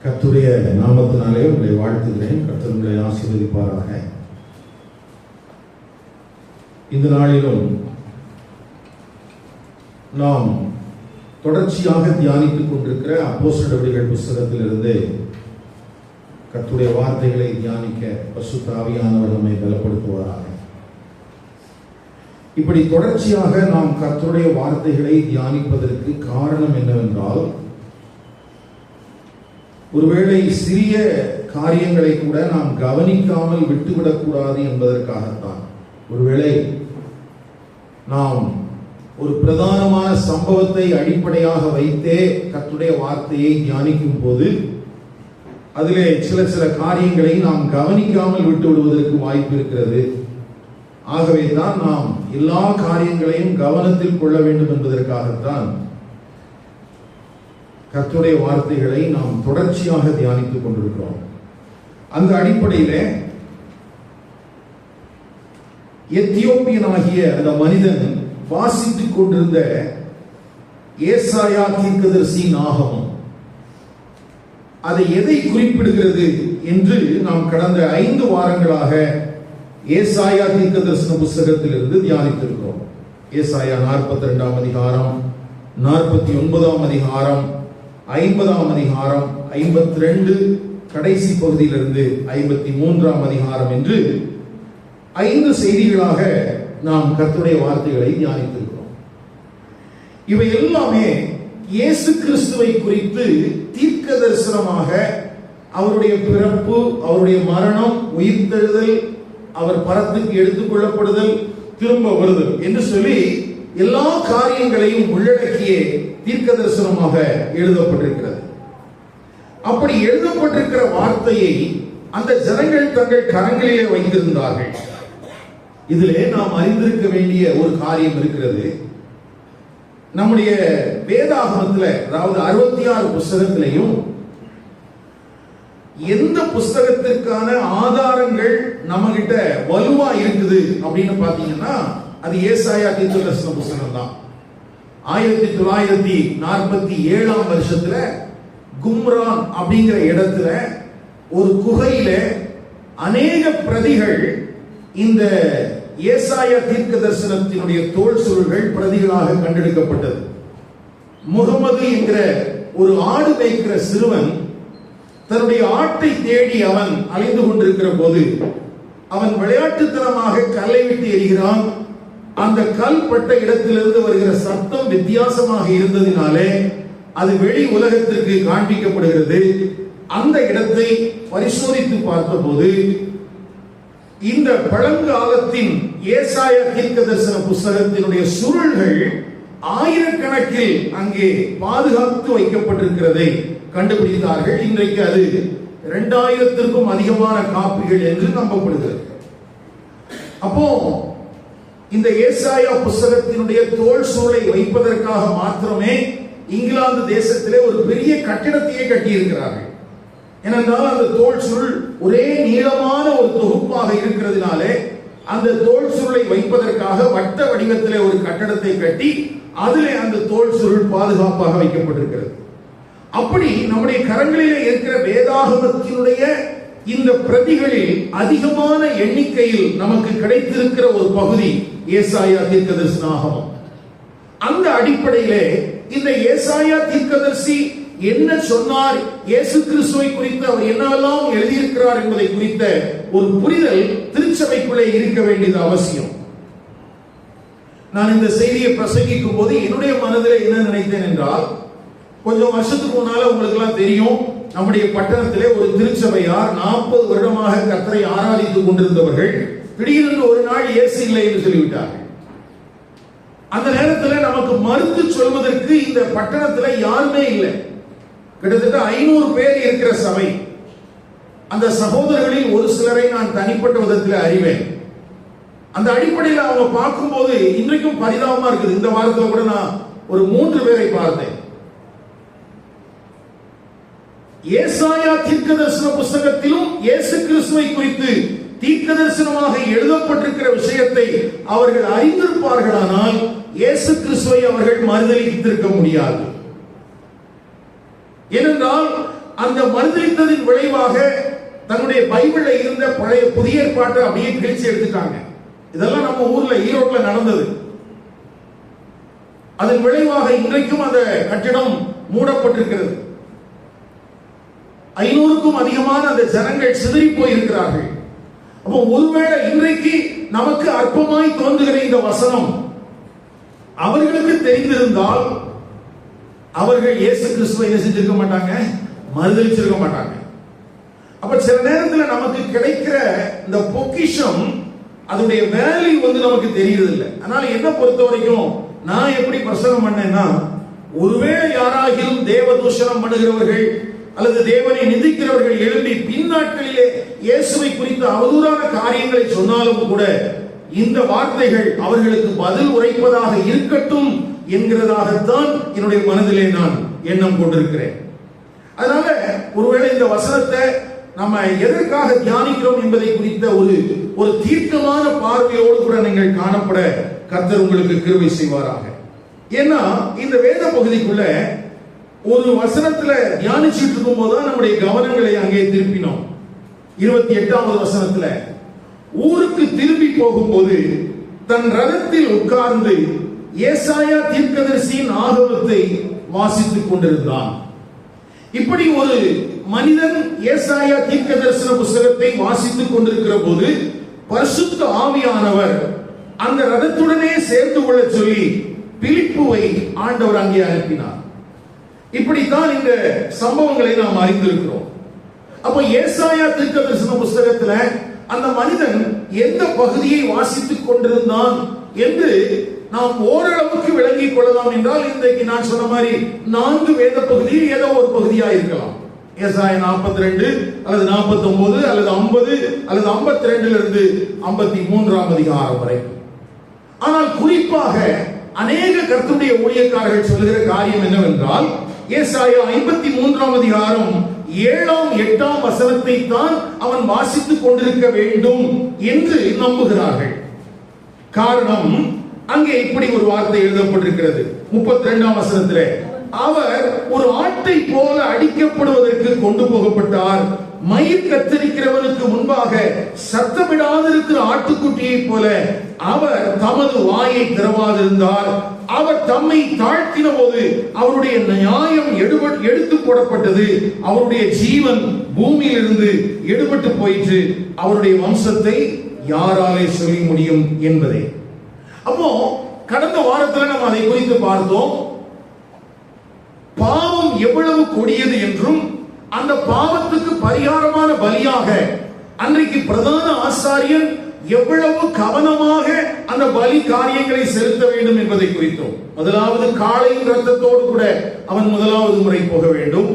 கர்த்தருடைய நாமத்தினாலே உங்களை வாழ்த்துகிறேன். கர்த்தர் உங்களை ஆசீர்வதிப்பாராக. இந்த நாளிலும் நாம் தொடர்ச்சியாக தியானித்துக் கொண்டிருக்கிற அப்போஸ்தலர் நடவடிக்கைகள் புஸ்தகத்திலிருந்து கர்த்தருடைய வார்த்தைகளை தியானிக்க பரிசுத்த ஆவியானவர் நம்மை பலப்படுத்துவாராக. இப்படி தொடர்ச்சியாக நாம் கர்த்தருடைய வார்த்தைகளை தியானிப்பதற்கு காரணம் என்னவென்றால், ஒருவேளை சிறிய காரியங்களை கூட நாம் கவனிக்காமல் விட்டுவிடக்கூடாது என்பதற்காகத்தான். ஒருவேளை நாம் ஒரு பிரதானமான சம்பவத்தை அடிப்படையாக வைத்தே கர்த்தருடைய வார்த்தையை தியானிக்கும் போது அதிலே சில காரியங்களை நாம் கவனிக்காமல் விட்டு விடுவதற்கு வாய்ப்பு இருக்கிறது. ஆகவே தான் நாம் எல்லா காரியங்களையும் கவனத்தில் கொள்ள வேண்டும் என்பதற்காகத்தான் கர்த்தருடைய வார்த்தைகளை நாம் தொடர்ச்சியாக தியானித்துக் கொண்டிருக்கிறோம். அந்த அடிப்படையிலே எத்தியோப்பியனாகிய அந்த மனிதன் வாசித்துக் கொண்டிருந்த ஏசாயா தீர்க்கதரிசியின் ஆகமம் அதை எதை குறிப்பிடுகிறது என்று நாம் கடந்த 5 வாரங்களாக ஏசாயா தீர்க்கதரிசன புஸ்தகத்திலிருந்து தியானித்திருக்கிறோம். ஏசாயா 42ஆம் அதிகாரம், 49ஆம் அதிகாரம், 50ஆம் அதிகாரம், 52 கடைசி பகுதியிலிருந்து 53ஆம் அதிகாரம் என்று 5 செய்திகளாக நாம் கர்த்தருடைய வார்த்தைகளை தியானித்திருக்கிறோம். இவை எல்லாமே இயேசு கிறிஸ்துவை குறித்து தீர்க்க தரிசனமாக அவருடைய பிறப்பு, அவருடைய மரணம், உயிர்த்தெழுதல், அவர் பரத்துக்கு எடுத்துக் கொள்ளப்படுதல், திரும்ப வருதல் என்று சொல்லி எல்லா காரியங்களையும் உள்ளடக்கிய தீர்க்க தரிசனமாக எழுதப்பட்டிருக்கிறது. அப்படி எழுதப்பட்டிருக்கிற வார்த்தையை அந்த ஜனங்கள் தங்கள் கரங்களிலே வைத்திருந்தார்கள். இதிலே நாம் அறிந்திருக்க வேண்டிய ஒரு காரியம் இருக்கிறது. நம்முடைய வேதாகமத்தில், அதாவது 66 புஸ்தகத்திலையும் எந்த புஸ்தகத்திற்கான ஆதாரங்கள் நம்ம கிட்ட வலுவா இருக்குது அப்படின்னு பாத்தீங்கன்னா அது ஏசாயா தீர்க்கதரிசன புஸ்தகம் தான். 1947ஆம் வருஷத்துல கும்ரான் அப்படிங்கிற இடத்துல ஒரு குகையில அநேக பிரதிகள் இந்த ஏசாயா தீர்க்க தரிசனத்தினுடைய தோல் சுருள்கள் பிரதிகளாக கண்டெடுக்கப்பட்டது. முகமது என்கிற ஒரு ஆடு மேய்க்கிற சிறுவன் தன்னுடைய ஆட்டை தேடி அவன் அலைந்து கொண்டிருக்கிற போது அவன் விளையாட்டுத்தனமாக கல்லை விட்டு எறிகிறான். அந்த கல் பட்ட இடத்திலிருந்து வருகிற சத்தம் வித்தியாசமாக இருந்ததினாலே அது வெளி உலகத்திற்கு காண்பிக்கப்படுகிறது. அந்த இடத்தை பரிசோதித்து பார்த்தபோது இந்த பழங்காலத்தின் ஏசாயா தீர்க்க தரிசன புஸ்தகத்தினுடைய சுருள்கள் ஆயிரக்கணக்கில் அங்கே பாதுகாத்து வைக்கப்பட்டிருக்கிறதை கண்டுபிடித்தார்கள். இன்றைக்கு அது 2000க்கும் அதிகமான காப்பிகள் என்று நம்பப்படுகிறது. அப்போ இந்த ஏசாயா புஸ்தகத்தினுடைய தோல் சூளை வைப்பதற்காக மாத்திரமே இங்கிலாந்து தேசத்திலே ஒரு பெரிய கட்டிடத்தையே கட்டியிருக்கிறார்கள். ஏனென்றால் அந்த தோல் சுருள் ஒரே நீளமான ஒரு தொகுப்பாக இருக்கிறதுனாலே அந்த தோல் சுருளை வைப்பதற்காக வட்ட வடிவத்திலே ஒரு கட்டடத்தை கட்டி அதிலே அந்த தோல் சுருள் பாதுகாப்பாக வைக்கப்பட்டிருக்கிறது. அப்படி நம்முடைய கரங்களிலே இருக்கிற வேதாகமத்தினுடைய இந்த பிரதிகளில் அதிகமான எண்ணிக்கையில் நமக்கு கிடைத்திருக்கிற ஒரு பகுதி ஏசாயா தீர்க்கதரிசன ஆகமம். அந்த அடிப்படையிலே இந்த ஏசாயா தீர்க்கதரிசி என்ன சொன்னார், இயேசு கிறிஸ்துவை குறித்து அவர் என்னவெல்லாம் எழுதியிருக்கிறார் என்பதை குறித்த ஒரு புரிதல் திருச்சபைக்குள்ளே இருக்க வேண்டியது அவசியம். நான் இந்த செய்தியை பிரசங்கிக்கும் போது என்னுடைய மனதில் என்ன நினைத்தேன் என்றால், கொஞ்சம் வருஷத்துக்கு முன்னால உங்களுக்கு எல்லாம் தெரியும், நம்முடைய பட்டணத்திலே ஒரு திருச்சபையார் 40 வருடமாக கர்த்தரை ஆராதித்துக் கொண்டிருந்தவர்கள் திடீரென்று ஒரு நாள் இயேசு இல்லை என்று சொல்லிவிட்டார்கள். அந்த நேரத்தில் நமக்கு மறுத்து சொல்வதற்கு இந்த பட்டணத்தில் யாருமே இல்லை. கிட்டத்தட்ட 500 பேர் இருக்கிற சபை. அந்த சகோதரர்களில் ஒரு சிலரை நான் தனிப்பட்ட விதத்தில் அறிவேன். அந்த அடிப்படையில் அவங்க பார்க்கும்போது இன்றைக்கும் பரிதாபமா இருக்குது. இந்த வாரத்தில் கூட நான் ஒரு 3 பேரை பார்த்தேன். ஏசாயா தீர்க்க தரிசன புஸ்தகத்திலும் இயேசு கிறிஸ்துவை குறித்து தீர்க்க தரிசனமாக எழுதப்பட்டிருக்கிற விஷயத்தை அவர்கள் அறிந்திருப்பார்களானால் இயேசு கிறிஸ்துவை அவர்கள் மறுதலித்திருக்க முடியாது. ஏனென்றால் அந்த மறுதலித்ததின் விளைவாக தன்னுடைய பைபிள்ல இருந்த பழைய புதிய ஏற்பாட்டை அப்படியே கிழிச்சு எடுத்துட்டாங்க. இதெல்லாம் நம்ம ஊர்ல ஈரோட்ல நடந்தது. அதன் விளைவாக இன்றைக்கும் அந்த கட்டிடம் மூடப்பட்டிருக்கிறது. 500க்கும் அதிகமான அந்த ஜனங்கள் சிதறி போயிருக்கிறார்கள். அப்போ ஒருவேளை இன்றைக்கு நமக்கு அற்பமாய் தோன்றுகிற இந்த வசனம் அவர்களுக்கு தெரிந்திருந்தால் அவர்கள் இயேசு கிறிஸ்துவை என்ன செஞ்சிருக்க மாட்டாங்க, மறுதலிச்சிருக்க மாட்டாங்க. அப்ப சில நேரத்தில் நமக்கு கிடைக்கிற இந்த பொக்கிஷம் அதனுடைய வேல்யூ நமக்கு தெரியறதில்லை. அதனால என்ன பொறுத்த வரைக்கும் நான் எப்படி பிரசங்கம் பண்ணேன்னா, ஒருவேளை யாராகிலும் தேவ தூஷணம் பண்ணுகிறவர்கள் அல்லது தேவனை நிந்திக்கிறவர்கள் எழும்பி பின்னாட்களிலே இயேசுவை குறித்த அவதூறான காரியங்களை சொன்னாலும் கூட இந்த வார்த்தைகள் அவர்களுக்கு பதில் உரைப்பதாக இருக்கட்டும் என்கிறதாகத்தான் என்னுடைய மனதிலே நான் எண்ணம் கொண்டிருக்கிறேன். அதனால ஒருவேளை இந்த வசனத்தை நம்ம எதற்காக தியானிக்கிறோம் என்பதை குறித்த ஒரு தீர்க்கமான பார்வையோடு கூட நீங்கள் காணப்பட கர்த்தர் உங்களுக்கு கிருபை செய்வாராக. ஏன்னா இந்த வேத பகுதிக்குள்ள ஒரு வசனத்துல தியானிச்சுட்டு இருக்கும் போதுதான் நம்முடைய கவனங்களை அங்கே திருப்பினோம். 28வது வசனத்துல ஊருக்கு திரும்பி போகும்போது தன் ரதத்தில் உட்கார்ந்து ஏசாயா தீர்க்கதரிசியின் ஆகமத்தை வாசித்துக் கொண்டிருந்தான். இப்படி ஒரு மனிதன் ஏசாயா தீர்க்கதரிசன புஸ்தகத்தை வாசித்துக் கொண்டிருக்கிற போது பரிசுத்த ஆவியானவர் அந்த ரதத்துடனே சேர்ந்து கொள்ள சொல்லி பிலிப்புவை ஆண்டவர் அங்கே அனுப்பினார். இப்படித்தான் இந்த சம்பவங்களை நாம் அறிந்திருக்கிறோம். அப்ப ஏசாயா தீர்க்கதரிசன புஸ்தகத்துல அந்த மனிதன் எந்த பகுதியை வாசித்துக் கொண்டிருந்தான் என்று நாம் ஓரளவுக்கு விளங்கிக் கொள்ளலாம் என்றால், இன்றைக்கு நான் சொன்ன மாதிரி 4 வேத பகுதியில் ஏதோ ஒரு பகுதியா இருக்கலாம். ஏசாயா 42 அல்லது 49 அல்லது 50 அல்லது 52 இருந்து 53ஆம் அதிகாரம் வரை. ஆனால் குறிப்பாக அநேக கர்த்தருடைய ஊழியக்காரர்கள் சொல்லுகிற காரியம் என்னவென்றால், ஏசாயா 53ஆம் அதிகாரம் 7ஆம் 8ஆம் வசனத்தை தான் அவன் வாசித்துக் கொண்டிருக்க வேண்டும் என்று நம்புகிறார்கள். காரணம், அங்கே இப்படி ஒரு வார்த்தை எழுதப்பட்டிருக்கிறது 32ஆம் வசனத்திலே, அவர் ஒரு ஆட்டை போல அடிக்கப்படுவதற்கு கொண்டு போகப்பட்டார், மயிர் கத்தரிக்கிறவனுக்கு முன்பாக சத்தமிடாதிருக்கிற ஆட்டுக்குட்டியை போல அவர் தமது வாயை திறவாதிருந்தார், அவர் தம்மை தாழ்த்தின போது அவருடைய நியாயம் எடுத்து போடப்பட்டது, அவருடைய ஜீவன் பூமியிலிருந்து எடுபட்டு போயிற்று, அவருடைய வம்சத்தை யாராலே சொல்ல முடியும் என்பதே. அப்போ கடந்த வாரத்தில் நம்ம அதை குறித்து பார்த்தோம். பாவம் எவ்வளவு கொடியது என்றும் அந்த பாவத்துக்கு பரிகாரமான பலியாக அன்றைக்கு பிரதான ஆசாரியன் எவ்வளவு கவனமாக அந்த பலி காரியங்களை செலுத்த வேண்டும் என்பதை குறித்தோம். முதலாவது காளையின் ரத்தத்தோடு கூட அவன் முதலாவது முறை போக வேண்டும்.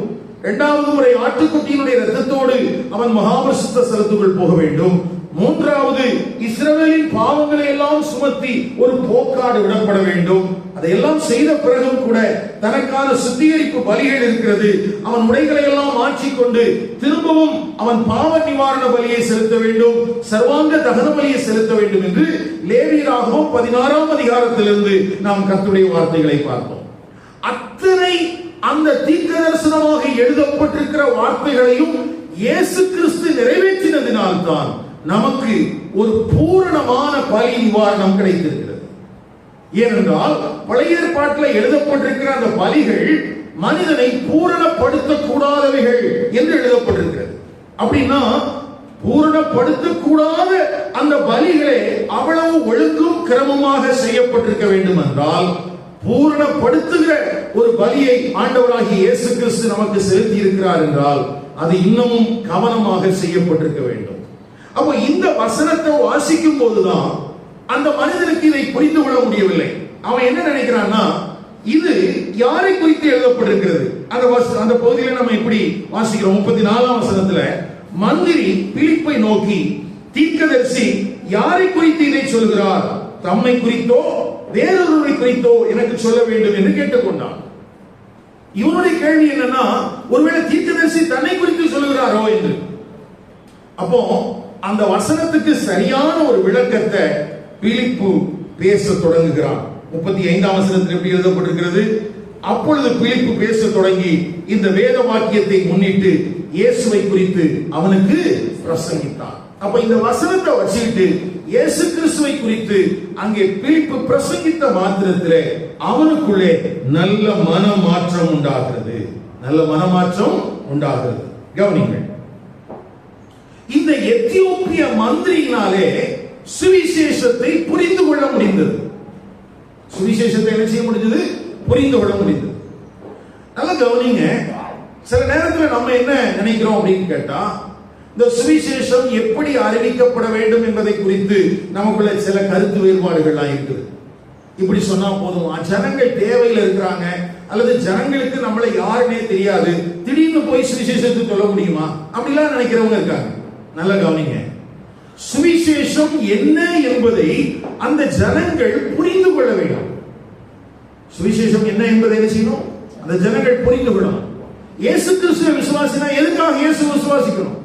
2வது முறை ஆட்டுக்குட்டியினுடைய ரத்தத்தோடு அவன் மகாபரிசுத்த ஸ்தலத்துக்குள் போக வேண்டும். 3வது இஸ்ரவேலின் பாவங்களை எல்லாம் சுமத்தி ஒரு போக்காடு விடப்பட வேண்டும். அதையெல்லாம் செய்த பிறகும் கூட தனக்கான சுத்திகரிப்பு பலிகள் இருக்கிறது. அவன் உடைகளை எல்லாம் மாற்றிக்கொண்டு திரும்பவும் அவன் பாவ நிவாரண பலியை செலுத்த வேண்டும், சர்வாங்க தகன பலியை செலுத்த வேண்டும் என்று லேவியராகமம் 16ஆம் அதிகாரத்திலிருந்து நாம் கர்த்தருடைய வார்த்தைகளை பார்த்தோம். அத்தனை அந்த தீர்க்கதரிசனமாக எழுதப்பட்டிருக்கிற வார்த்தைகளையும் இயேசு கிறிஸ்து நிறைவேற்றினதினால்தான் நமக்கு ஒரு பூரணமான பலி நிவாரணம் கிடைத்திருக்கிறது. ஏனென்றால் பழைய ஏற்பாட்டில் எழுதப்பட்டிருக்கிற அந்த பலிகள் மனிதனை பூரணப்படுத்த கூடாதவைகள் என்று எழுதப்பட்டிருக்கிறது. அப்படின்னா பூரணப்படுத்தக்கூடாத அந்த பலிகளே அவ்வளவு ஒழுங்கும் கிரமமாக செய்யப்பட்டிருக்க வேண்டும் என்றால், பூரணப்படுத்துகிற ஒரு பலியை ஆண்டவராகிய இயேசு கிறிஸ்து நமக்கு செலுத்தி இருக்கிறார் என்றால் அது இன்னமும் கவனமாக செய்யப்பட்டிருக்க வேண்டும். அப்போ இந்த வசனத்தை வாசிக்கும் போதுதான் அந்த மனிதனுக்கு இதை புரிந்து கொள்ள முடியவில்லை. அவன் என்ன நினைக்கிறான்னா, இது யாரை குறித்து எழுதப்பட்டிருக்கிறது? அந்த பகுதியில நம்ம இப்படி வாசிக்கிறோம். 34ஆம் வசனத்துல மந்திரி பிலிப்பை நோக்கி, தீர்க்கதரிசி யாரை குறித்து இதை சொல்கிறார்? தம்மை குறித்தோ வேறொருவரை குறித்தோ எனக்கு சொல்ல வேண்டும் என்று கேட்டுக்கொண்டான். இவனுடைய கேள்வி என்னன்னா, ஒருவேளை தீர்க்கதரிசி தன்னை குறித்து சொல்லுகிறாரோ என்று. அப்போ அந்த வசனத்துக்கு சரியான ஒரு விளக்கத்தை பிலிப்பு பேச தொடங்குகிறான். 35ஆம் வசனத்தில் எப்படி எழுதப்பட்டிருக்கிறது? அப்பொழுது பிலிப்பு பேச தொடங்கி இந்த வேத வாக்கியத்தை முன்னிட்டு இயேசுவை குறித்து அவனுக்கு பிரசங்கித்தான். அப்ப இந்த வசனத்தை வச்சுக்கிட்டு இயேசு கிறிஸ்துவை குறித்து அங்கே பிலிப்பு பிரசங்கித்த மாத்திரத்திலே அவனுக்குள்ளே நல்ல மனமாற்றம் உண்டாகிறது. நல்ல மனமாற்றம் உண்டாகிறது. கவனிங்கள், இந்த எத்தியோப்பிய மந்திரியினாலே சுவிசேஷத்தை புரிந்து கொள்ள முடிந்தது. சுவிசேஷத்தை என்ன செய்ய முடிஞ்சது? புரிந்து கொள்ள முடிந்தது. நல்லா கவனிங்க, சில நேரத்தில் நம்ம என்ன நினைக்கிறோம் அப்படின்னு கேட்டா, இந்த சுவிசேஷம் எப்படி அறிவிக்கப்பட வேண்டும் என்பதை குறித்து நமக்குள்ள சில கருத்து வேறுபாடுகள்லாம் இருக்குது. இப்படி சொன்னா போதும், ஜனங்கள் தேவையில் இருக்கிறாங்க, அல்லது ஜனங்களுக்கு நம்மளை யாருன்னே தெரியாது, திடீர்னு போய் சுவிசேஷத்தை சொல்ல முடியுமா அப்படிலாம் நினைக்கிறவங்க இருக்காங்க. நல்ல கவனிங்க, சுவிசேஷம் என்ன என்பதை அந்த ஜனங்கள் புரிந்து கொள்ள வேண்டும். சுவிசேஷம் என்ன என்பதை என்ன செய்யணும்? அந்த ஜனங்கள் புரிந்து கொள்ளணும். இயேசு கிறிஸ்துவை விசுவாசினா எதுக்காக இயேசு விசுவாசிக்கணும்?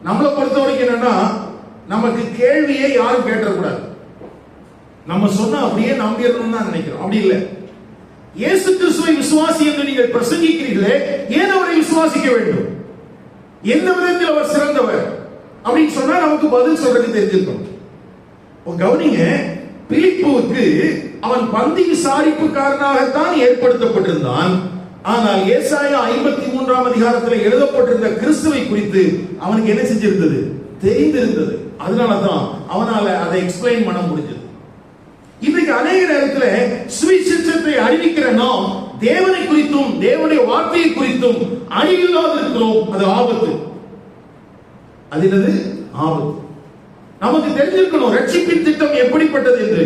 நம்மளை பொறுத்த வரைக்கும் என்னன்னா, நமக்கு கேள்வியை யாரும் கேட்டக்கூடாது, நம்ம சொன்னா அப்படியே நம்பிடணும் தான் நினைக்கிறோம். அப்படி இல்லை. இயேசு கிறிஸ்துவை விசுவாசி என்று நீங்கள் பிரசங்கிக்கிறீர்களே, ஏன் அவரை விசுவாசிக்க வேண்டும்? எந்த விதத்தில் அவர் சிறந்தவர் அப்படின்னு சொன்னா நமக்கு பதில் சொல்றது தெரிஞ்சிருக்கும். கவனிங்க, பிலிப்புவுக்கு அவன் பந்தி விசாரிப்புக்காரனாகத்தான் ஏற்படுத்தப்பட்டிருந்தான். ஆனால் ஏசாயா 53ஆம் அதிகாரத்தில் எழுதப்பட்டிருந்த கிறிஸ்துவை குறித்து அவனுக்கு என்ன செஞ்சிருந்தது? தெரிந்திருந்தது. அதனாலதான் அவனால அதை எக்ஸ்பிளைன் பண்ண முடிஞ்சது. இன்னைக்கு அநேக நேரத்தில் சுவிசேஷத்தை அறிவிக்கிற நாம் தேவனை குறித்தும் தேவனுடைய வார்த்தையை குறித்தும் அறிவில்லாத இருக்கிறோம். அது ஆபத்து. அது என்னது? ஆபத்து. நமக்கு தெரிஞ்சிருக்கணும் ரட்சிப்பின் திட்டம் எப்படிப்பட்டது என்று.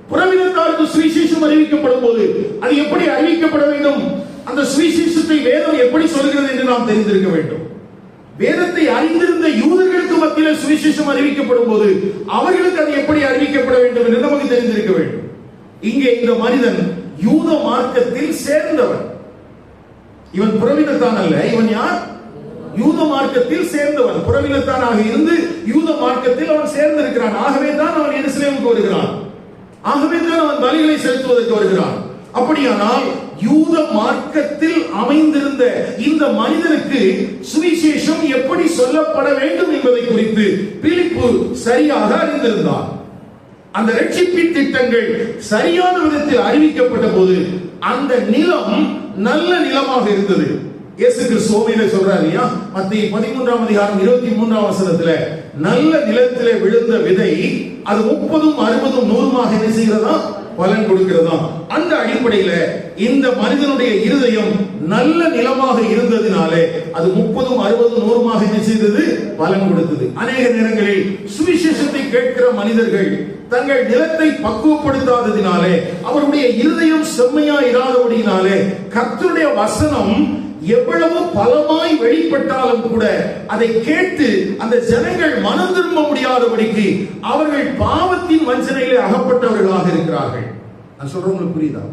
புறவினத்தாருக்கு சுவிசேஷம் அறிவிக்கப்படும் போது அது எப்படி அறிவிக்கப்பட வேண்டும், அந்த சுவிசேஷத்தை வேதம் எப்படி சொல்கிறது என்று நாம் தெரிந்திருக்க வேண்டும். வேதத்தை அறிந்திருந்த யூதர்களுக்கு மத்தியில் சுவிசேஷம் அறிவிக்கப்படும் போது அவர்களுக்கு அது எப்படி அறிவிக்கப்பட வேண்டும் என்று நமக்கு தெரிந்திருக்க வேண்டும். இங்கே இந்த மனிதன் யூத மார்க்கத்தில் சேர்ந்தவன். இவன் புறவினத்தான் அல்ல. இவன் யார்? யூத மார்க்கத்தில் சேர்ந்தவன். புறவினத்தானாக இருந்து யூத மார்க்கத்தில் அவன் சேர்ந்திருக்கிறான். ஆகவே தான் அவன் எருசலேமுக்கு வருகிறான். ஆகவே தான் அவன் பலிகளை செலுத்துவதற்கு வருகிறான். அப்படியானால் யூத மார்க்கத்தில் அமைந்திருந்த இந்த மனிதனுக்கு சுவிசேஷம் எப்படி சொல்லப்பட வேண்டும் என்பதை குறித்து பிலிப்பு சரியாக அறிந்திருந்தான். அந்த ரட்சிப்பின் திட்டங்கள் சரியான விதத்தில் அறிவிக்கப்பட்ட போது அந்த நிலம் நல்ல நிலமாக இருந்தது. இயேசு கிறிஸ்து சொல்றாரு இல்லையா, மத்தேயு 13ஆம் அதிகாரம் 23ஆம் வசனத்துல, நல்ல நிலத்திலே விழுந்த விதை அது 30, 60, 100 என்ன செய்கிறதா? பலன் கொடுக்கிறதா? அந்த அடிப்படையில இந்த மனிதனுடைய இருதயம் நல்ல நிலமாக இருந்ததினாலே அது 30, 60, 100 என்ன செய்தது? பலன் கொடுத்தது. அநேக நேரங்களில் சுவிசேஷத்தை கேட்கிற மனிதர்கள் தங்கள் நிலத்தை பக்குவப்படுத்தாததினாலே, அவருடைய இருதயம் செம்மையா இராதபடியினாலே, கர்த்தருடைய வசனம் எவ்வளவு பலமாய் வெளிப்பட்டாலும் கூட அதை கேட்டு அந்த ஜனங்கள் மனம் திரும்ப முடியாதபடிக்கு அவர்கள் பாவத்தின் வஞ்சனையிலே அகப்பட்டவர்களாக இருக்கிறார்கள். நான் சொல்றேன், உங்களுக்கு புரியுதா?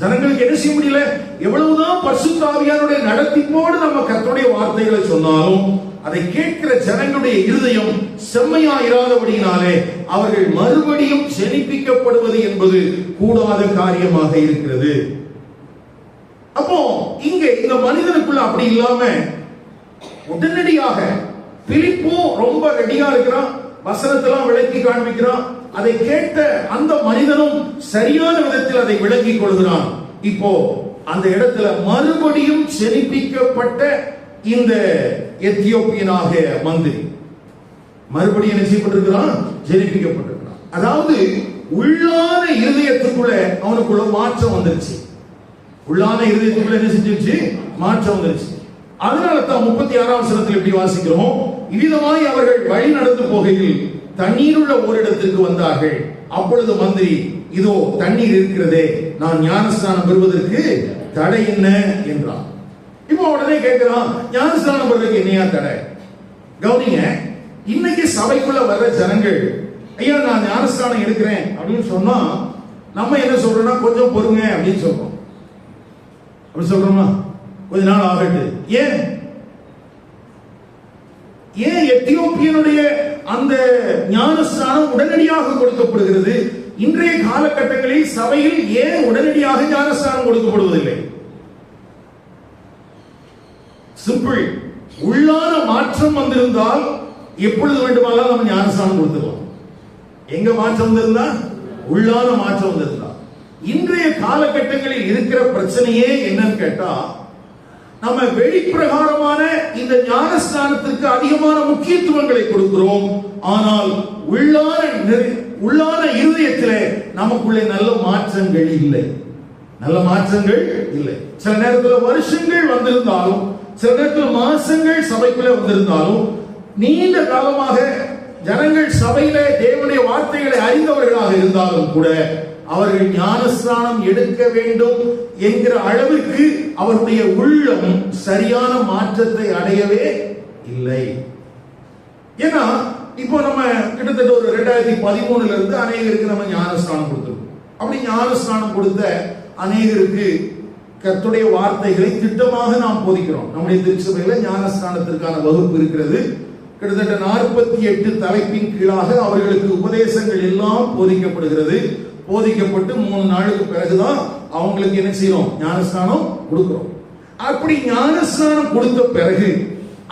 ஜனங்களுக்கு என்ன செய்ய முடியல? எவ்வளவுதான் பரிசுத்த ஆவியானுடைய நடத்திப்போடு நம்ம கர்த்தருடைய வார்த்தைகளை சொன்னாலும் அதை கேட்கிற ஜனங்களுடைய இருதயம் செம்மையா இராதபடியினாலே அவர்கள் மறுபடியும் ஜெனிப்பிக்கப்படுவது என்பது கூடாத காரியமாக இருக்கிறது. அப்போ இங்கே இந்த மனிதனுக்குள்ள அப்படி இல்லாம உடனடியாக பிலிப்பு ரொம்ப ரெடியா இருக்கிறான், வசனத்தெல்லாம் விளக்கி காண்பிக்கிறான். அதை கேட்ட அந்த மனிதனும் சரியான விதத்தில் அதை விளங்கிக் கொள்கிறான். இப்போ அந்த இடத்துல மறுபடியும் ஜெனிப்பிக்கப்பட்ட இந்த எத்தியோப்பியனாக மந்திரி மறுபடியும் என்ன செய்யப்பட்டிருக்கிறான்? ஜெனிப்பிக்கப்பட்டிருக்கிறான். அதாவது உள்ளான இருதயத்துக்குள்ள அவனுக்குள்ள மாற்றம் வந்துருச்சு. உள்ளான இருதயத்துக்குள்ள என்ன செஞ்சிருச்சு? மாற்றம் வந்துருச்சு. அதனால தான் 36ஆம் வசனத்தில் எப்படி வாசிக்கிறோம், இவ்விதமாய் அவர்கள் வழி நடந்து போகையில் தண்ணீர் உள்ள ஓரிடத்திற்கு வந்தார்கள். அப்பொழுது மந்திரி, இதோ தண்ணீர் இருக்கிறதே, நான் ஞானஸ்நானம் பெறுவதற்கு தடை என்ன என்றான். இப்போ உடனே கேட்கிறான், ஞானஸ்நானம் பெறுவதற்கு என்னையா தடை? கவனிங்க, இன்னைக்கு சபைக்குள்ள வர்ற ஜனங்கள், ஐயா நான் ஞானஸ்நானம் எடுக்கிறேன் அப்படின்னு சொன்னா நம்ம என்ன சொல்றோம்னா, கொஞ்சம் பொறுங்க அப்படின்னு சொல்றோம். அப்படி சொல்றோமா? கொஞ்ச நாள் ஆகட்டும். ஏன் எத்தியோப்பியனுடைய அந்த ஞானஸ்நானம் உடனடியாக கொடுக்கப்படுகிறது? இன்றைய காலகட்டங்களில் சபையில் ஏன் உடனடியாக ஞானஸ்நானம் கொடுக்கப்படுவதில்லை? சிம்பிள். உள்ளான மாற்றம் வந்திருந்தால் எப்பொழுது வேண்டுமானாலும் நம்ம ஞானஸ்நானம் கொடுத்துக்கலாம். எங்க மாற்றம் வந்திருந்தா? உள்ளான மாற்றம் வந்திருந்தா. இன்றைய காலகட்டங்களில் இருக்கிற பிரச்சனையே என்னன்னு கேட்டா, நம்ம வெளிப்பிரகாரமான இந்த ஞானஸ்நானத்திற்கு அதிகமான முக்கியத்துவங்களை கொடுக்கிறோம். ஆனால் உள்ளான இருதயத்திலே நமக்குள்ளே நல்ல மாற்றங்கள் இல்லை. நல்ல மாற்றங்கள் இல்லை. சில நேரத்தில் வருஷங்கள் வந்திருந்தாலும், சில நேரத்தில் மாசங்கள் சபைக்குள்ளே வந்திருந்தாலும், நீண்ட காலமாக ஜனங்கள் சபையிலே தேவனுடைய வார்த்தைகளை அறிந்தவர்களாக இருந்தாலும் கூட அவர்கள் ஞானஸ்நானம் எடுக்க வேண்டும் என்கிற அளவிற்கு அவருடைய உள்ளம் சரியான மாற்றத்தை அடையவே இல்லை. ஏன்னா இப்போ நம்ம கிட்டத்தட்ட ஒரு 2013 இருந்து அநேகருக்கு நம்ம ஞானஸ்நானம் கொடுத்துருக்கோம். அப்படி ஞானஸ்நானம் கொடுத்த அநேகருக்கு கர்த்தருடைய வார்த்தைகளை திட்டமாக நாம் போதிக்கிறோம். நம்முடைய திருச்சபையில ஞானஸ்நானத்திற்கான வகுப்பு இருக்கிறது. கிட்டத்தட்ட 48 தலைப்பின் கீழாக அவர்களுக்கு உபதேசங்கள் எல்லாம் போதிக்கப்படுகிறது. போதிக்கப்பட்டு 3 நாளுக்கு பிறகுதான் அவங்களுக்கு என்ன செய்யறோம்? ஞானஸ்நானம் கொடுக்கிறோம். அப்படி ஞானஸ்நானம் கொடுத்த பிறகு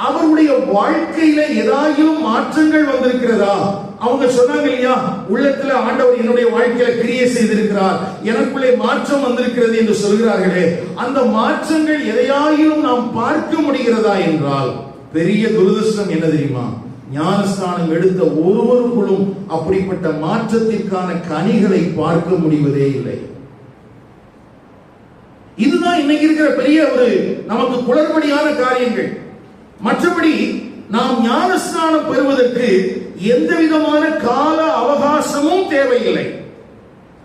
அவருடைய வாழ்க்கையில ஏதாயிலும் மாற்றங்கள் வந்திருக்கிறதா? அவங்க சொன்னாங்க இல்லையா, உள்ளத்துல ஆண்டவர் என்னுடைய வாழ்க்கையில கிரியை செய்திருக்கிறார், எனக்குள்ளே மாற்றம் வந்திருக்கிறது என்று சொல்கிறார்களே, அந்த மாற்றங்கள் எதையாயிலும் நாம் பார்க்க முடிகிறதா என்றால் பெரிய துரதிர்ஷ்டம் என்ன தெரியுமா? ஞானஸ்நானம் எடுத்த ஒருவருக்குள்ளும் அப்படிப்பட்ட மாற்றத்திற்கான கனிகளை பார்க்க முடிவதே இல்லை. இதுதான் இன்னைக்கு இருக்கிற பெரிய ஒரு நமக்கு குளறுபடியான காரியங்கள். மற்றபடி நாம் ஞானஸ்நானம் பெறுவதற்கு எந்த விதமான கால அவகாசமும் தேவையில்லை.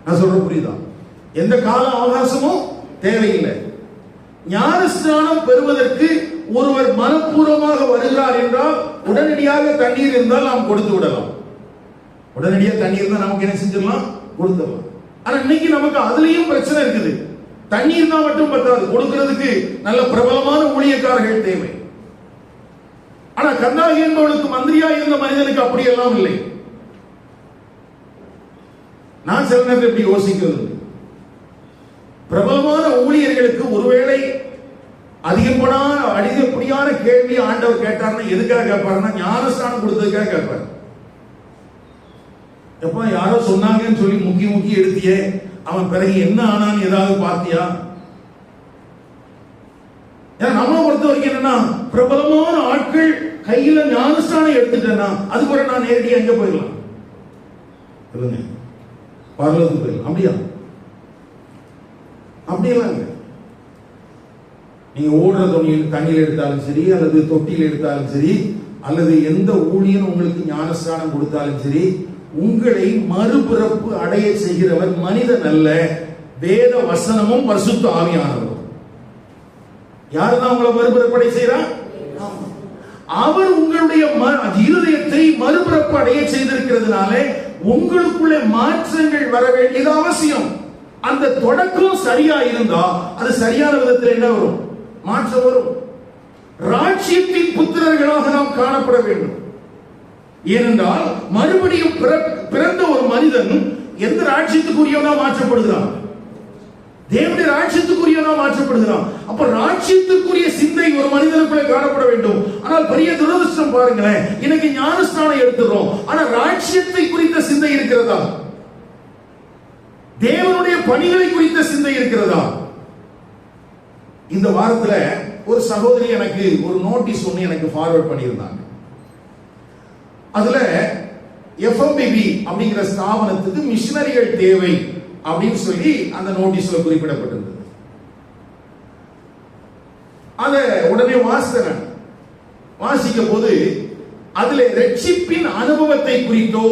நான் சொல்ற புரியுதா? எந்த கால அவகாசமும் தேவையில்லை. ஞானஸ்நானம் பெறுவதற்கு ஒருவர் மனப்பூர்வமாக வருகிறார் என்றால் உடனடியாக தண்ணீர் இருந்தால் நாம் கொடுத்து விடலாம். உடனடியாக தண்ணீர் இருந்தால் நமக்கு என்ன செஞ்சிடலாம்? கொடுத்துடலாம். ஆனா இன்னைக்கு நமக்கு அதுலயும் பிரச்சனை இருக்குது. தண்ணீர் தான் மட்டும் பத்தாது, கொடுக்கிறதுக்கு நல்ல பிரபலமான ஊழியக்காரர்கள் தேவை. ஆனா கந்தாகி என்பவனுக்கு மந்திரியா இருந்த மனிதனுக்கு அப்படியெல்லாம் இல்லை. நான் சில நேரத்தில் இப்படி யோசிக்கிறது, பிரபலமான ஊழியர்களுக்கு ஒருவேளை அதிகப்படியான கேள்வி ஆண்டவர் கேட்டார்னா எதுக்காக கேட்பாருன்னா ஞானஸ்நானம் கொடுத்ததுக்காக கேட்பாரு. எப்ப யாரோ சொன்னாங்கன்னு சொல்லி முக்கி எடுத்தியே, அவன் பிறகு என்ன ஆனான்னு ஏதாவது பார்த்தியா? நம்மளை பொறுத்த வரைக்கும் என்னன்னா, பிரபலமான ஆட்கள் கையில ஞானஸ்நானம் எடுத்துட்டேன்னா அது கூட நான் நேரடியாக எங்க போயிடலாம்? பரலோகத்துக்கு போயிடலாம். அப்படியா? அப்படியெல்லாம் இல்லை. நீங்க ஓடுற தண்ணியில் எடுத்தாலும் சரி, அல்லது தொட்டியில் எடுத்தாலும் சரி, அல்லது எந்த ஊழியன் உங்களுக்கு ஞானஸ்நானம் கொடுத்தாலும் சரி, உங்களை மறுபிறப்பு அடைய செய்கிறவர் மனிதன் அல்ல, வேத வசனமும் பரிசுத்த ஆவியானவர். யாருதான் உங்களை மறுபிறப்பு அடைய செய்கிறார்? அவர் உங்களுடைய இருதயத்தை மறுபிறப்பு அடைய செய்திருக்கிறதுனால உங்களுக்குள்ளே மாற்றங்கள் வர வேண்டியது அவசியம். அந்த தொடக்கம் சரியா இருந்தா அது சரியான விதத்தில் என்ன வரும்? மாற்றம் வரும். ராஜ்யத்தின் புத்திரர்களாக நாம் காணப்பட வேண்டும். ஏனென்றால் மறுபடியும் பிறந்த ஒரு மனிதன் எந்த ராஜ்யத்துக்குரியவனா மாற்றப்படுகிறான்? தேவனுடைய ராஜ்யத்துக்குரியவனா மாற்றப்படுகிறான். அப்ப ராஜ்யத்துக்குரிய சிந்தை ஒரு மனிதனுக்குள்ளே காணப்பட வேண்டும். ஆனால் பெரிய துரதிர்ஷ்டம் பாருங்களேன், இன்னைக்கு ஞானஸ்நானம் எடுத்துறோம், ஆனா ராஜ்யத்தை குறித்த சிந்தை இருக்கிறதா? தேவனுடைய பணிகளை குறித்த சிந்தை இருக்கிறதா? இந்த வாரத்துல ஒரு சகோதரி எனக்கு ஒரு நோட்டீஸ் ஒன்று எனக்கு ஃபார்வர்ட் பண்ணியிருந்தாங்க. அதுல FMBB அப்படிங்கிற ஸ்தாபனத்துக்கு மிஷனரிகள் தேவை அப்படின்னு சொல்லி அந்த நோட்டீஸ்ல குறிப்பிடப்பட்டிருந்தது. அதை உடனே வாசித்தேன். வாசிக்க போது அதுல ரட்சிப்பின் அனுபவத்தை குறித்தோ